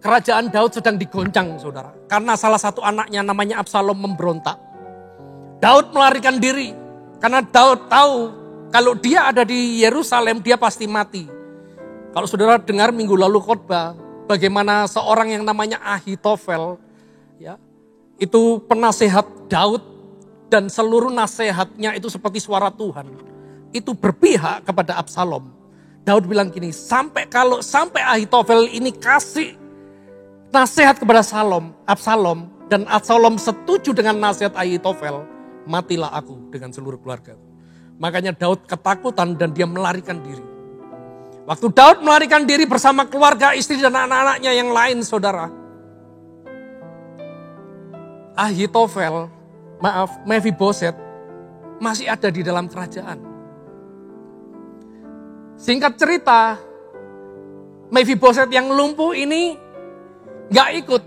kerajaan Daud sedang digoncang, saudara. Karena salah satu anaknya namanya Absalom memberontak. Daud melarikan diri. Karena Daud tahu kalau dia ada di Yerusalem dia pasti mati. Kalau saudara dengar minggu lalu khotbah, bagaimana seorang yang namanya Ahitofel, ya, itu penasehat Daud dan seluruh nasihatnya itu seperti suara Tuhan. Itu berpihak kepada Absalom. Daud bilang gini, sampai Ahitofel ini kasih nasihat kepada Absalom dan Absalom setuju dengan nasihat Ahitofel, matilah aku dengan seluruh keluarga. Makanya Daud ketakutan dan dia melarikan diri. Waktu Daud melarikan diri bersama keluarga, istri dan anak-anaknya yang lain, saudara. Mephiboset masih ada di dalam kerajaan. Singkat cerita, Mephiboset yang lumpuh ini gak ikut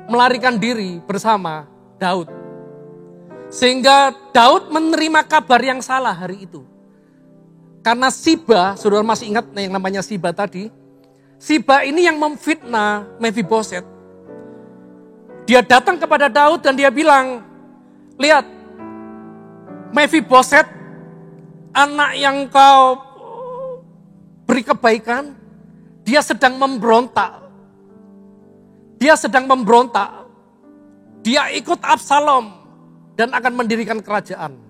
melarikan diri bersama Daud. Sehingga Daud menerima kabar yang salah hari itu. Karena Siba, saudara masih ingat yang namanya Siba tadi. Siba ini yang memfitnah Mephiboset. Dia datang kepada Daud dan dia bilang, lihat, Mephiboset, anak yang kau beri kebaikan, dia sedang memberontak. Dia ikut Absalom dan akan mendirikan kerajaan.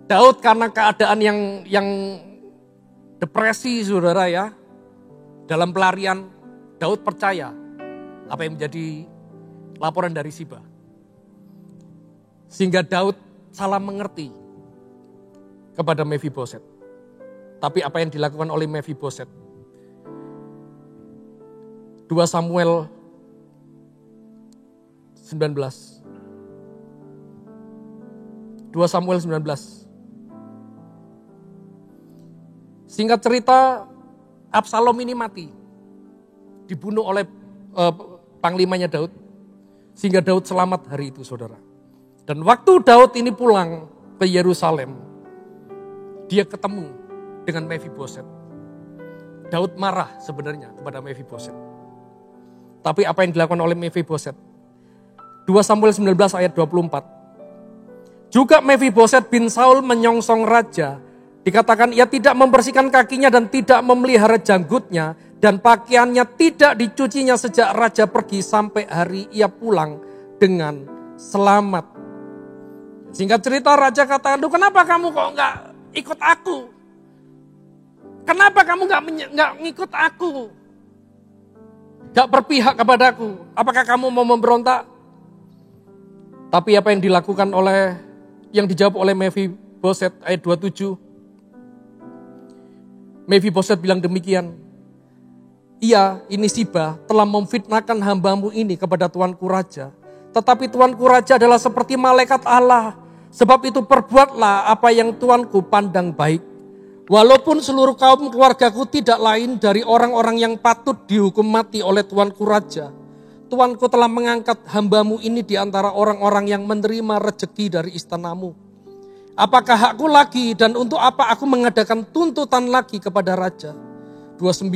Daud karena keadaan yang depresi, saudara ya, dalam pelarian, Daud percaya apa yang menjadi laporan dari Siba. Sehingga Daud salah mengerti kepada Mephiboset. Tapi apa yang dilakukan oleh Mephiboset? 2 Samuel 19. 2 Samuel 19. Singkat cerita, Absalom ini mati. Dibunuh oleh panglimanya Daud. Sehingga Daud selamat hari itu, saudara. Dan waktu Daud ini pulang ke Yerusalem, dia ketemu dengan Mephiboset. Daud marah sebenarnya kepada Mephiboset. Tapi apa yang dilakukan oleh Mephiboset? 2 Samuel 19 ayat 24. Juga Mephiboset bin Saul menyongsong raja. Dikatakan ia tidak membersihkan kakinya dan tidak memelihara janggutnya. Dan pakaiannya tidak dicucinya sejak raja pergi sampai hari ia pulang dengan selamat. Singkat cerita raja katakan, kenapa kamu kok gak ikut aku? Kenapa kamu gak ngikut aku? Gak berpihak kepadaku? Apakah kamu mau memberontak? Tapi apa yang dilakukan yang dijawab oleh Mephiboset ayat 27. Mephiboset bilang demikian, iya, ini Siba telah memfitnahkan hambamu ini kepada tuanku raja. Tetapi tuanku raja adalah seperti malaikat Allah. Sebab itu perbuatlah apa yang tuanku pandang baik. Walaupun seluruh kaum keluargaku tidak lain dari orang-orang yang patut dihukum mati oleh tuanku raja. Tuanku telah mengangkat hambamu ini di antara orang-orang yang menerima rejeki dari istanamu. Apakah hakku lagi dan untuk apa aku mengadakan tuntutan lagi kepada raja? 29,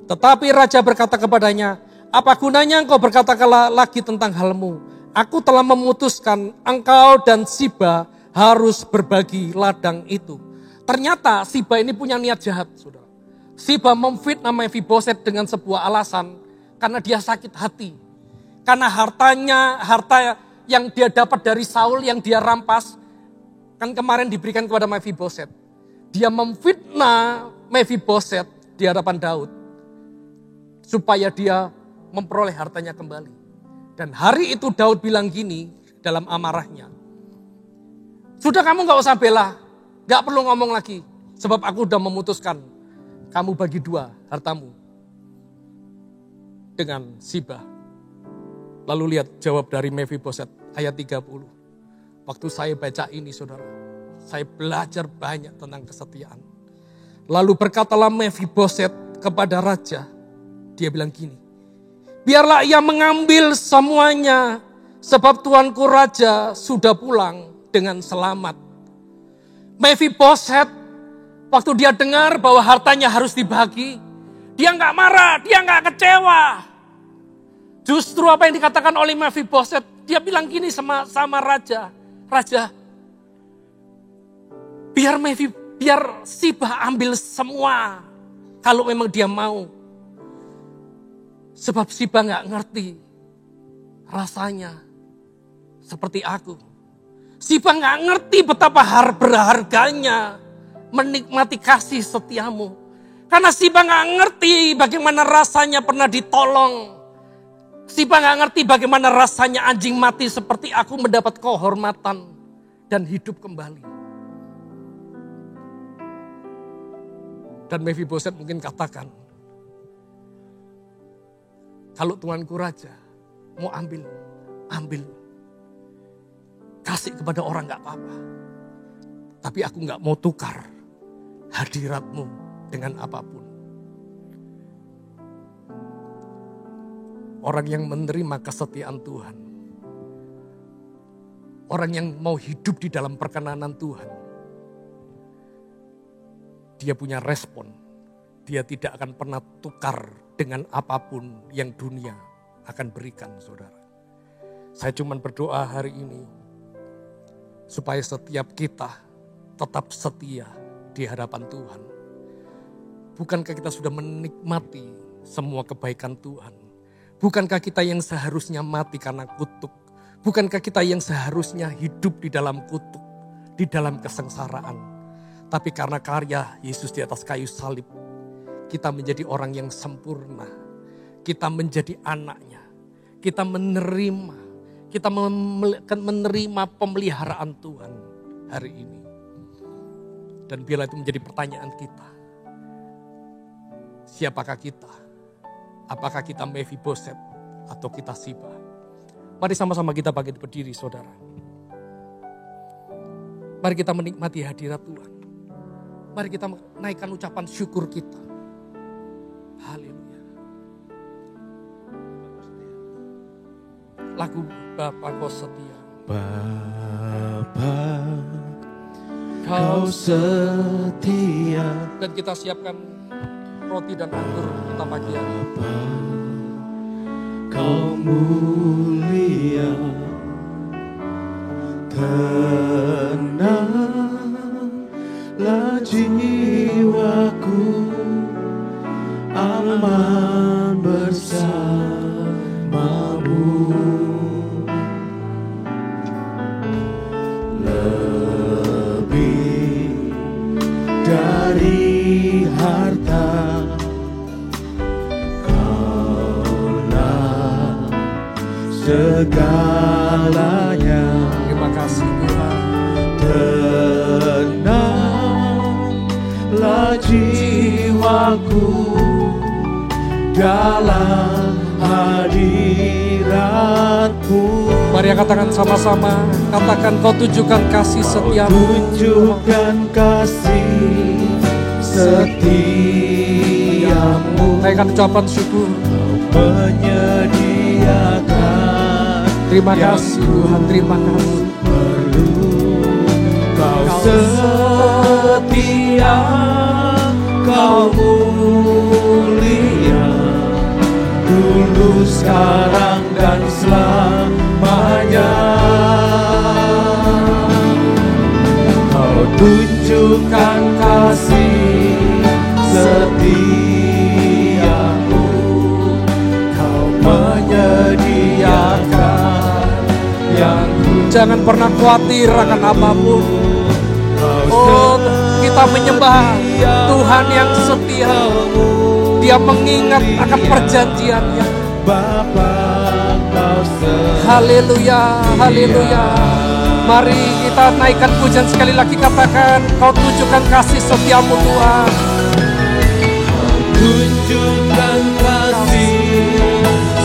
tetapi raja berkata kepadanya, apa gunanya engkau berkata lagi tentang halmu? Aku telah memutuskan engkau dan Siba harus berbagi ladang itu. Ternyata Siba ini punya niat jahat, saudara. Siba memfitnah Mephiboset dengan sebuah alasan karena dia sakit hati. Karena harta yang dia dapat dari Saul yang dia rampas, kan kemarin diberikan kepada Mephiboset. Dia memfitnah Mephiboset di hadapan Daud. Supaya dia memperoleh hartanya kembali. Dan hari itu Daud bilang gini dalam amarahnya. Sudah kamu gak usah bela. Gak perlu ngomong lagi. Sebab aku udah memutuskan. Kamu bagi 2 hartamu. Dengan Siba. Lalu lihat jawab dari Mephiboset ayat 30. Waktu saya baca ini saudara, saya belajar banyak tentang kesetiaan. Lalu berkatalah Mephiboset kepada raja, dia bilang gini, biarlah ia mengambil semuanya, sebab tuanku raja sudah pulang dengan selamat. Mephiboset, waktu dia dengar bahwa hartanya harus dibagi, dia gak marah, dia gak kecewa. Justru apa yang dikatakan oleh Mephiboset, dia bilang gini sama raja, Raja, biar Siba ambil semua kalau memang dia mau. Sebab Siba gak ngerti rasanya seperti aku. Siba gak ngerti betapa berharganya menikmati kasih setiamu. Karena Siba gak ngerti bagaimana rasanya pernah ditolong. Siba gak ngerti bagaimana rasanya anjing mati seperti aku mendapat kehormatan dan hidup kembali. Dan Mephiboset mungkin katakan, kalau tuanku raja mau ambil. Kasih kepada orang gak apa-apa. Tapi aku gak mau tukar hadiratmu dengan apapun. Orang yang menerima kesetiaan Tuhan. Orang yang mau hidup di dalam perkenanan Tuhan. Dia punya respon. Dia tidak akan pernah tukar dengan apapun yang dunia akan berikan, saudara. Saya cuma berdoa hari ini. Supaya setiap kita tetap setia di hadapan Tuhan. Bukankah kita sudah menikmati semua kebaikan Tuhan? Bukankah kita yang seharusnya mati karena kutuk? Bukankah kita yang seharusnya hidup di dalam kutuk, di dalam kesengsaraan? Tapi karena karya Yesus di atas kayu salib, kita menjadi orang yang sempurna. Kita menjadi anaknya. Kita menerima pemeliharaan Tuhan hari ini. Dan bila itu menjadi pertanyaan kita, siapakah kita? Apakah kita Mephiboset atau kita Siba? Mari sama-sama kita bangkit berdiri, saudara. Mari kita menikmati hadirat Tuhan. Mari kita naikkan ucapan syukur kita. Haleluya. Lagu Bapa Kau Setia. Bapa Kau setia. Dan kita siapkan roti dan anggur kita pagi hari. Kau mulia, tenanglah jiwaku, aman bersamamu. Lebih dari harta, segalanya. Terima kasih Tuhan. Tenanglah jiwaku dalam hadirat-Mu. Mari katakan sama-sama, katakan Kau tunjukkan kasih setiamu. Tunjukkan kasih setiamu. Naikkan ucapan syukur. Menyediakan. Terima kasih Tuhan, terima kasih. Kau setia, Kau mulia, dulu, sekarang, dan selamanya. Kau tunjukkan kasih setiamu, Kau menyediakan yang Jangan pernah khawatir akan apapun. Oh, kita menyembah Tuhan yang setia. Dia mengingat akan perjanjiannya. Haleluya, haleluya. Mari kita naikkan pujian sekali lagi, katakan, Kau tunjukkan kasih setiamu Tuhan. tunjukkan kasih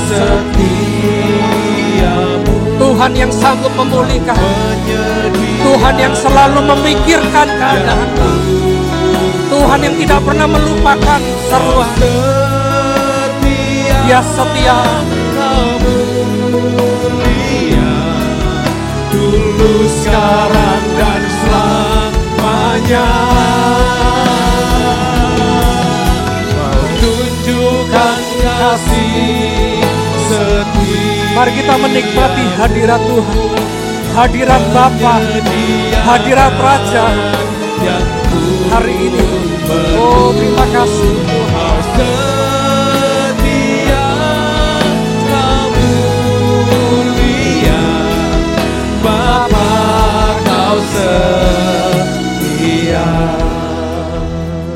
setiamu, Tuhan yang sanggup memulihkan, Tuhan yang selalu memikirkan keadaanmu, Tuhan yang tidak pernah melupakan seruan. Dia setia. Dulu, sekarang, dan selamanya. Kau tunjukkan kasih setia. Mari kita menikmati hadirat Tuhan, hadirat Bapa, hadirat Raja hari ini. Oh, terima kasih Tuhan. Setia, Kau mulia, Bapa, Kau setia.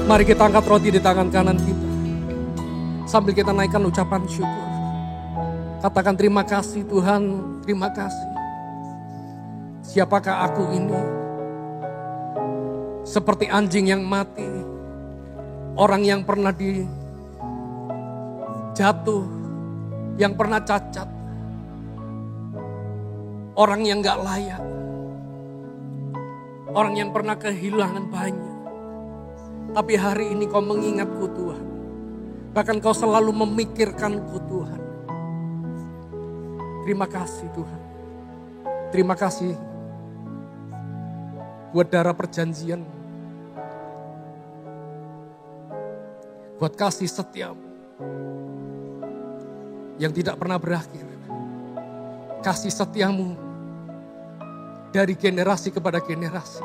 Mari kita angkat roti di tangan kanan kita, sambil kita naikkan ucapan syukur. Katakan, terima kasih Tuhan, terima kasih. Siapakah aku ini? Seperti anjing yang mati, orang yang pernah jatuh, yang pernah cacat, orang yang gak layak, orang yang pernah kehilangan banyak. Tapi hari ini Kau mengingatku Tuhan, bahkan Kau selalu memikirkanku Tuhan. Terima kasih Tuhan. Terima kasih buat darah perjanjian, buat kasih setiamu yang tidak pernah berakhir. Kasih setiamu dari generasi kepada generasi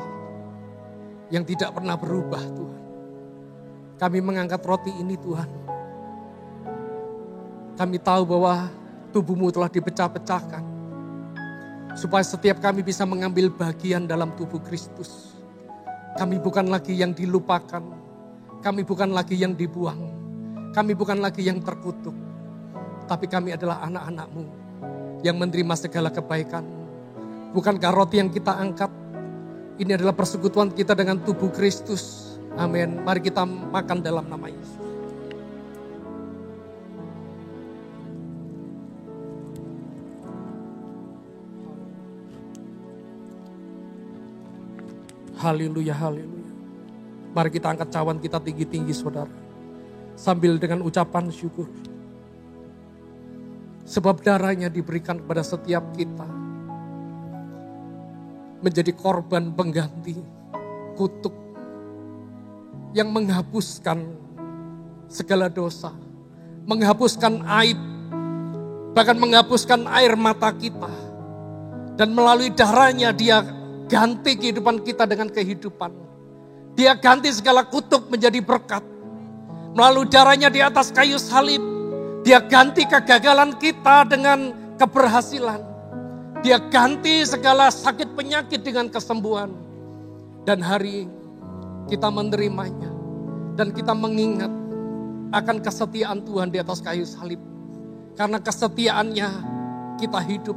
yang tidak pernah berubah Tuhan. Kami mengangkat roti ini Tuhan. Kami tahu bahwa tubuh-Mu telah dipecah-pecahkan, supaya setiap kami bisa mengambil bagian dalam tubuh Kristus. Kami bukan lagi yang dilupakan, kami bukan lagi yang dibuang, kami bukan lagi yang terkutuk, tapi kami adalah anak-anak-Mu yang menerima segala kebaikan. Bukankah roti yang kita angkat ini adalah persekutuan kita dengan tubuh Kristus? Amin. Mari kita makan dalam nama Yesus. Haleluya, haleluya. Mari kita angkat cawan kita tinggi-tinggi saudara, sambil dengan ucapan syukur. Sebab darahnya diberikan kepada setiap kita, menjadi korban pengganti kutuk yang menghapuskan segala dosa, menghapuskan aib, bahkan menghapuskan air mata kita. Dan melalui darahnya Dia ganti kehidupan kita dengan kehidupan. Dia ganti segala kutuk menjadi berkat. Melalui darahnya di atas kayu salib, Dia ganti kegagalan kita dengan keberhasilan. Dia ganti segala sakit penyakit dengan kesembuhan. Dan hari kita menerimanya. Dan kita mengingat akan kesetiaan Tuhan di atas kayu salib. Karena kesetiaannya kita hidup.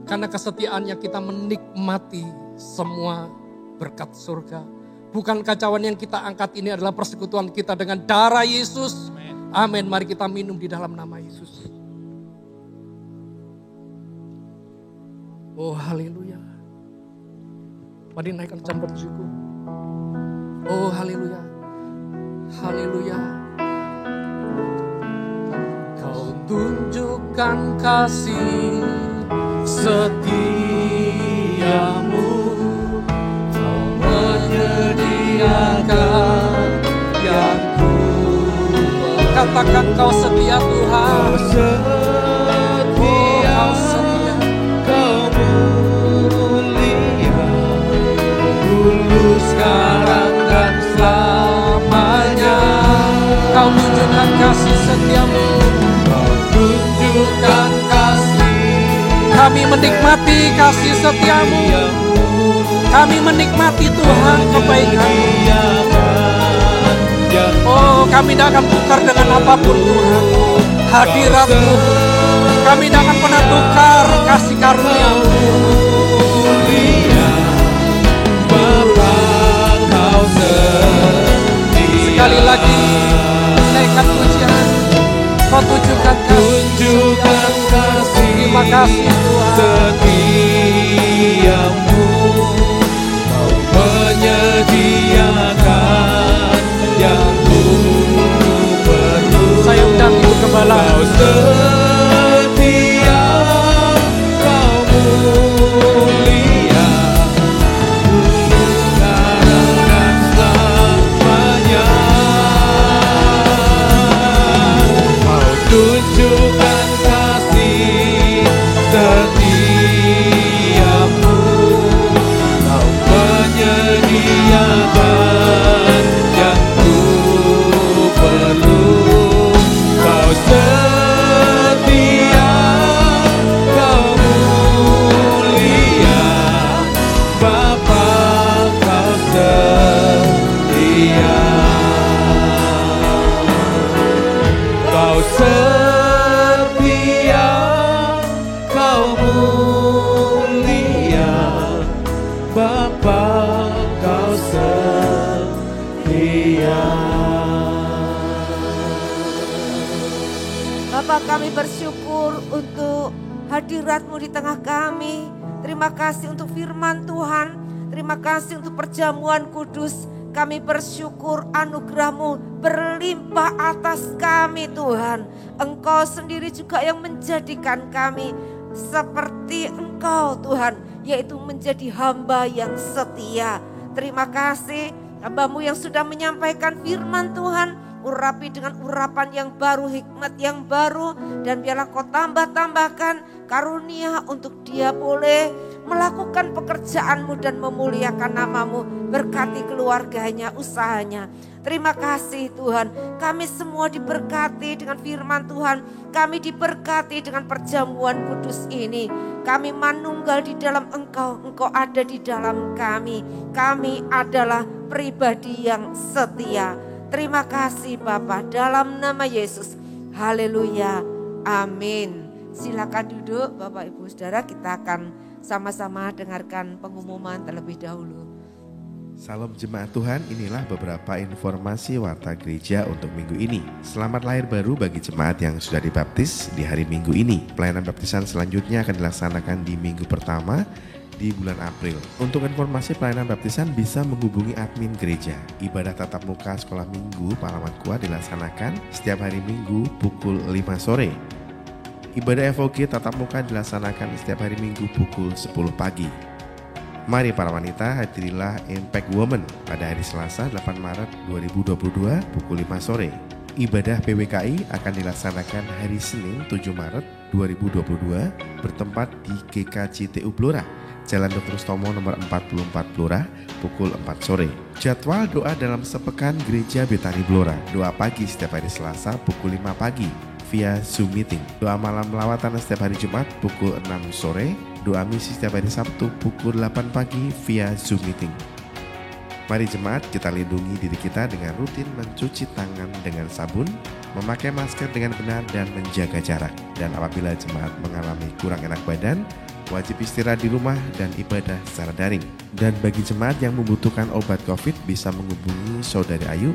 Karena kesetiaannya kita menikmati semua berkat surga. Bukan kacauan yang kita angkat ini adalah persekutuan kita dengan darah Yesus. Amin. Mari kita minum di dalam nama Yesus. Oh haleluya. Mari naikkan ucapan bersyukur. Oh haleluya. Haleluya. Kau tunjukkan kasih setiamu, Kau katakan Kau setia Tuhan. Kau setia. Kau mulia, dulu, sekarang, dan selamanya. Kau tunjukkan kasih setiamu. Kau tunjukkan kasih. Kami menikmati kasih setiamu. Kami menikmati Tuhan kebaikan-Mu. Oh, kami tidak akan tukar dengan apapun Tuhan. Hadirat-Mu, kami tidak akan pernah tukar kasih karunia-Mu. Sekali lagi, naikkan pujian. Kau tunjukkan kasih. Terima kasih Tuhan. Setiamu mau menyediakan yang ku perlu. Saya undang Ibu Gembala. Kau setia, Kau mulia, sekarang dan selamanya. Mau tunjukkan kasih setiamu, Kau menyediakan yang ku perlu. Kau setia, Kau mulia, Bapa, Kau setia. Kau setia, Kau mulia, Bapa, Kau setia. Bapa, kami bersyukur untuk hadirat-Mu di tengah kami. Terima kasih untuk firman Tuhan. Terima kasih untuk perjamuan kudus. Kami bersyukur anugerah-Mu berlimpah atas kami Tuhan. Engkau sendiri juga yang menjadikan kami seperti Engkau Tuhan, yaitu menjadi hamba yang setia. Terima kasih hamba-Mu yang sudah menyampaikan firman Tuhan. Urapi dengan urapan yang baru, hikmat yang baru, dan biarlah Kau tambah-tambahkan karunia untuk dia boleh melakukan pekerjaan-Mu dan memuliakan nama-Mu. Berkati keluarganya, usahanya. Terima kasih Tuhan, kami semua diberkati dengan firman Tuhan. Kami diberkati dengan perjamuan kudus ini. Kami manunggal di dalam Engkau, Engkau ada di dalam kami. Kami adalah pribadi yang setia. Terima kasih Bapa, dalam nama Yesus. Haleluya. Amin. Silakan duduk Bapak Ibu Saudara, kita akan sama-sama dengarkan pengumuman terlebih dahulu. Salam jemaat Tuhan, inilah beberapa informasi warta gereja untuk minggu ini. Selamat lahir baru bagi jemaat yang sudah dibaptis di hari Minggu ini. Pelayanan baptisan selanjutnya akan dilaksanakan di minggu pertama di bulan April. Untuk informasi pelayanan baptisan bisa menghubungi admin gereja. Ibadah tatap muka sekolah minggu Pahlawan Kuat dilaksanakan setiap hari Minggu pukul 5 sore. Ibadah FOG tatap muka dilaksanakan setiap hari Minggu pukul 10 pagi. Mari para wanita, hadirilah Impact Women pada hari Selasa 8 Maret 2022 pukul 5 sore. Ibadah PWKI akan dilaksanakan hari Senin 7 Maret 2022 bertempat di GKJTU Blora, Jalan Dr. Sutomo nomor 44 Blora pukul 4 sore. Jadwal doa dalam sepekan Gereja Betani Blora. Doa pagi setiap hari Selasa pukul 5 pagi via Zoom meeting. Doa malam lawatan setiap hari Jumat pukul 6 sore. Doa misi setiap hari Sabtu pukul 8 pagi via Zoom meeting. Mari jemaat, kita lindungi diri kita dengan rutin mencuci tangan dengan sabun, memakai masker dengan benar dan menjaga jarak. Dan apabila jemaat mengalami kurang enak badan, wajib istirahat di rumah dan ibadah secara daring. Dan bagi jemaat yang membutuhkan obat COVID bisa menghubungi Saudari Ayu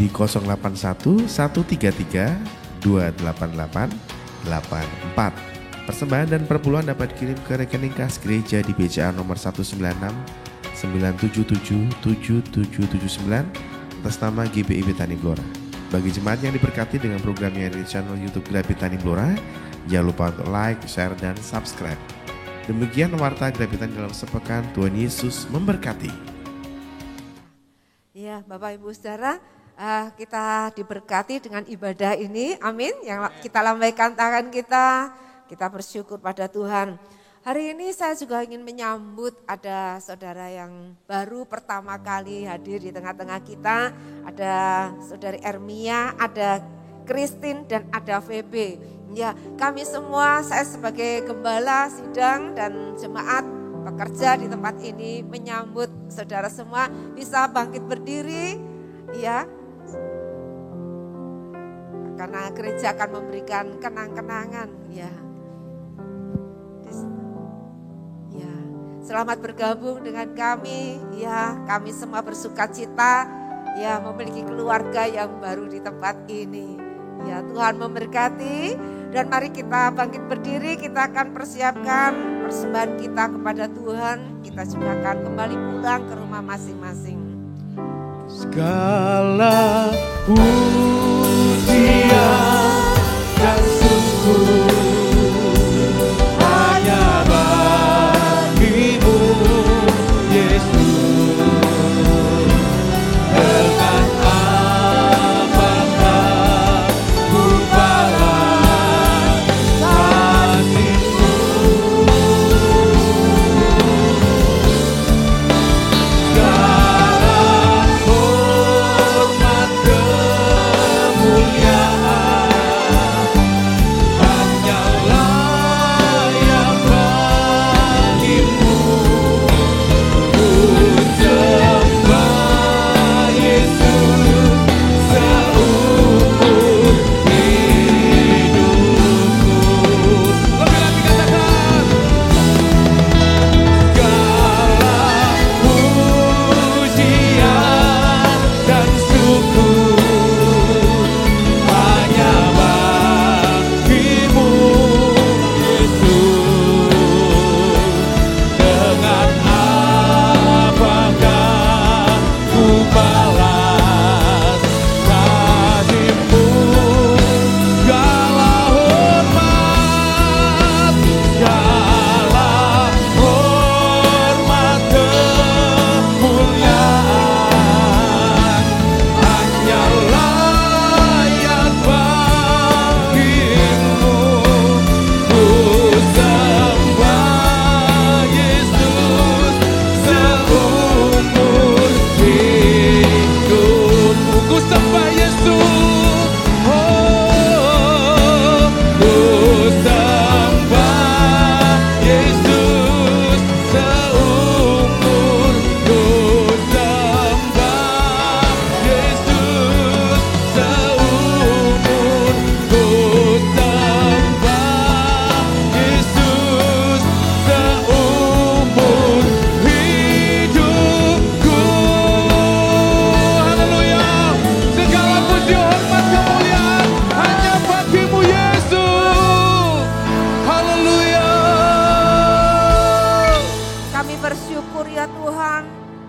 di 081 133 288 84. Persembahan dan perpuluhan dapat dikirim ke rekening kas gereja di BCA nomor 196 977 7779 atas nama GBI Betani Blora. Bagi jemaat yang diberkati dengan programnya di channel YouTube Gereja Betani Blora, jangan lupa untuk like, share, dan subscribe. Demikian warta Gereja Betani dalam sepekan. Tuhan Yesus memberkati. Ya, Bapak Ibu Saudara, kita diberkati dengan ibadah ini, amin. Yang kita lambaikan tangan kita bersyukur pada Tuhan. Hari ini saya juga ingin menyambut ada saudara yang baru pertama kali hadir di tengah-tengah kita. Ada saudari Ermia, ada Christine dan ada VB. Ya, kami semua, saya sebagai gembala sidang dan jemaat pekerja di tempat ini menyambut saudara semua bisa bangkit berdiri, ya. Karena gereja akan memberikan kenang-kenangan, ya. Ya, selamat bergabung dengan kami, ya. Kami semua bersuka cita, ya, memiliki keluarga yang baru di tempat ini. Ya, Tuhan memberkati dan mari kita bangkit berdiri, kita akan persiapkan persembahan kita kepada Tuhan. Kita juga akan kembali pulang ke rumah masing-masing. Segala pujian dan syukur hanya bagimu, Yesus. Dengan apakah ku balas kasih-Mu?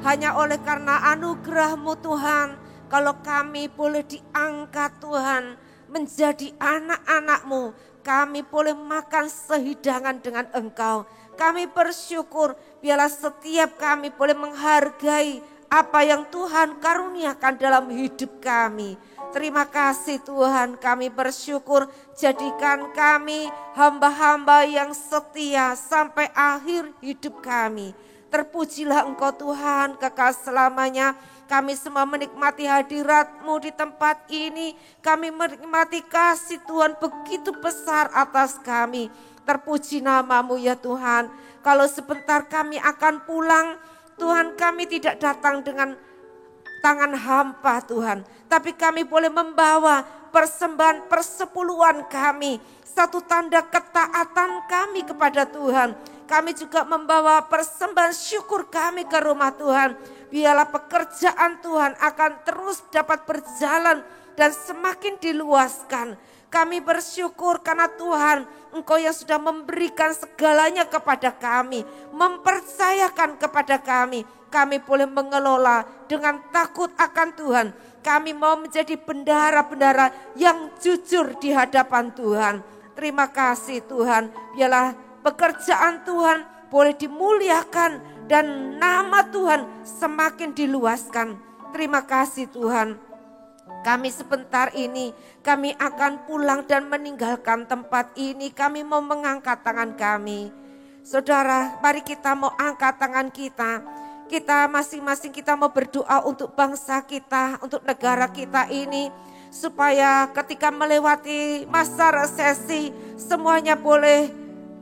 Hanya oleh karena anugerah-Mu Tuhan, kalau kami boleh diangkat Tuhan menjadi anak-anak-Mu, kami boleh makan sehidangan dengan Engkau. Kami bersyukur biarlah setiap kami boleh menghargai apa yang Tuhan karuniakan dalam hidup kami. Terima kasih Tuhan, kami bersyukur jadikan kami hamba-hamba yang setia sampai akhir hidup kami. Terpujilah Engkau Tuhan kekal selamanya. Kami semua menikmati hadirat-Mu di tempat ini. Kami menikmati kasih Tuhan begitu besar atas kami. Terpuji nama-Mu ya Tuhan. Kalau sebentar kami akan pulang, Tuhan kami tidak datang dengan tangan hampa Tuhan. Tapi kami boleh membawa persembahan persepuluhan kami. Satu tanda ketaatan kami kepada Tuhan. Kami juga membawa persembahan syukur kami ke rumah Tuhan. Biarlah pekerjaan Tuhan akan terus dapat berjalan dan semakin diluaskan. Kami bersyukur karena Tuhan, Engkau yang sudah memberikan segalanya kepada kami. Mempercayakan kepada kami. Kami boleh mengelola dengan takut akan Tuhan. Kami mau menjadi bendahara-bendahara yang jujur di hadapan Tuhan. Terima kasih Tuhan. Biarlah pekerjaan Tuhan boleh dimuliakan dan nama Tuhan semakin diluaskan. Terima kasih Tuhan. Kami sebentar ini, kami akan pulang dan meninggalkan tempat ini. Kami mau mengangkat tangan kami. Saudara, mari kita mau angkat tangan kita. Kita masing-masing kita mau berdoa untuk bangsa kita, untuk negara kita ini. Supaya ketika melewati masa resesi, semuanya boleh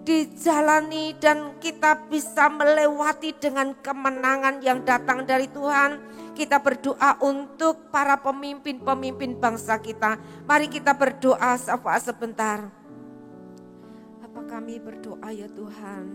dijalani dan kita bisa melewati dengan kemenangan yang datang dari Tuhan. Kita berdoa untuk para pemimpin-pemimpin bangsa kita. Mari kita berdoa sebentar. Apa kami berdoa ya Tuhan,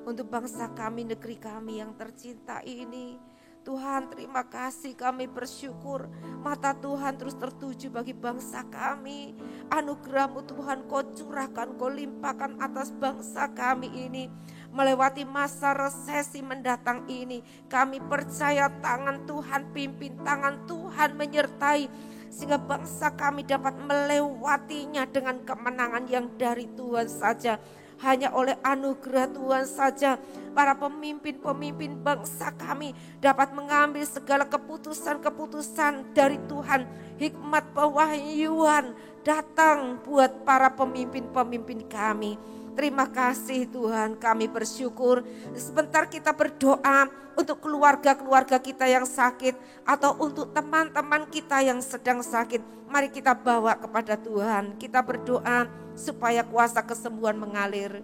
untuk bangsa kami, negeri kami yang tercinta ini. Tuhan, terima kasih, kami bersyukur. Mata Tuhan terus tertuju bagi bangsa kami. Anugerah-Mu Tuhan Kau curahkan, Kau limpahkan atas bangsa kami ini. Melewati masa resesi mendatang ini, kami percaya tangan Tuhan pimpin, tangan Tuhan menyertai. Sehingga bangsa kami dapat melewatinya dengan kemenangan yang dari Tuhan saja. Hanya oleh anugerah Tuhan saja para pemimpin-pemimpin bangsa kami dapat mengambil segala keputusan-keputusan dari Tuhan. Hikmat pewahyuan datang buat para pemimpin-pemimpin kami. Terima kasih Tuhan, kami bersyukur. Sebentar kita berdoa untuk keluarga-keluarga kita yang sakit atau untuk teman-teman kita yang sedang sakit. Mari kita bawa kepada Tuhan. Kita berdoa supaya kuasa kesembuhan mengalir.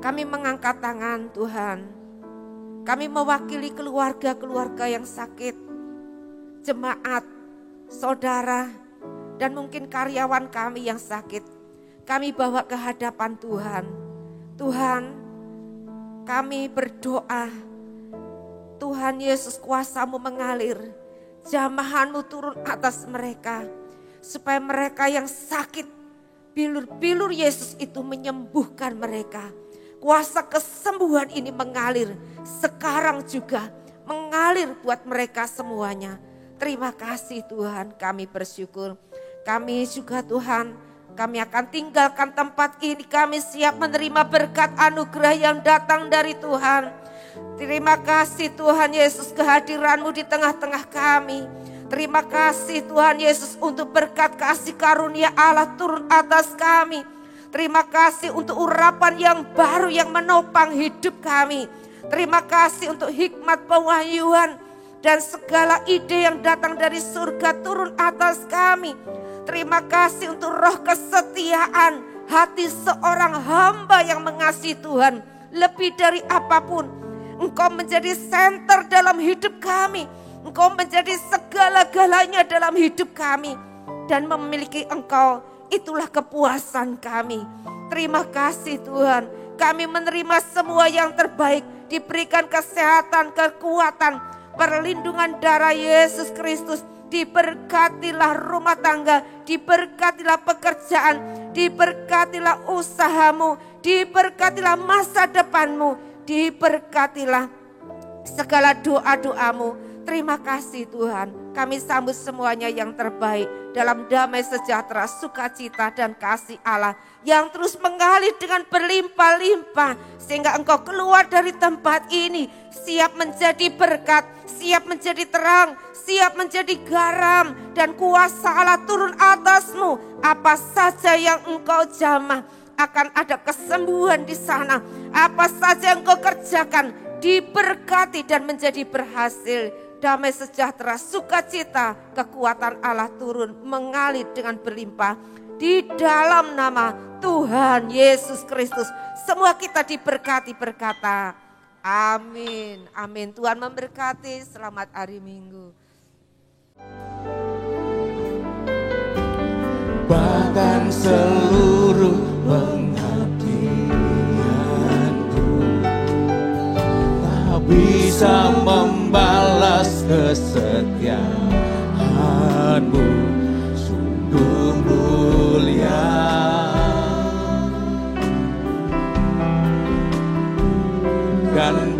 Kami mengangkat tangan Tuhan. Kami mewakili keluarga-keluarga yang sakit, jemaat, saudara, dan mungkin karyawan kami yang sakit. Kami bawa ke hadapan Tuhan. Tuhan, kami berdoa. Tuhan Yesus, kuasa-Mu mengalir. Jamahan-Mu turun atas mereka. Supaya mereka yang sakit, bilur-bilur Yesus itu menyembuhkan mereka. Kuasa kesembuhan ini mengalir. Sekarang juga mengalir buat mereka semuanya. Terima kasih Tuhan, kami bersyukur. Kami juga Tuhan, kami akan tinggalkan tempat ini. Kami siap menerima berkat anugerah yang datang dari Tuhan. Terima kasih Tuhan Yesus, kehadiran-Mu di tengah-tengah kami. Terima kasih Tuhan Yesus untuk berkat kasih karunia Allah turun atas kami. Terima kasih untuk urapan yang baru yang menopang hidup kami. Terima kasih untuk hikmat pewahyuan dan segala ide yang datang dari surga turun atas kami. Terima kasih untuk roh kesetiaan, hati seorang hamba yang mengasihi Tuhan. Lebih dari apapun, Engkau menjadi senter dalam hidup kami. Engkau menjadi segala-galanya dalam hidup kami. Dan memiliki Engkau, itulah kepuasan kami. Terima kasih Tuhan. Kami menerima semua yang terbaik. Diberikan kesehatan, kekuatan, perlindungan darah Yesus Kristus. Diberkatilah rumah tangga, diberkatilah pekerjaan, diberkatilah usahamu, diberkatilah masa depanmu, diberkatilah segala doa-doamu. Terima kasih Tuhan, kami sambut semuanya yang terbaik dalam damai sejahtera, sukacita dan kasih Allah yang terus mengalir dengan berlimpah-limpah. Sehingga engkau keluar dari tempat ini siap menjadi berkat, siap menjadi terang, siap menjadi garam. Dan kuasa Allah turun atasmu. Apa saja yang engkau jamah akan ada kesembuhan di sana. Apa saja yang engkau kerjakan diberkati dan menjadi berhasil. Damai sejahtera, sukacita, kekuatan Allah turun mengalir dengan berlimpah. Di dalam nama Tuhan Yesus Kristus, semua kita diberkati berkata, amin, amin. Tuhan memberkati, selamat hari Minggu. Bahkan seluruh bisa membalas kesetiaan-Mu, sungguh mulia. Dan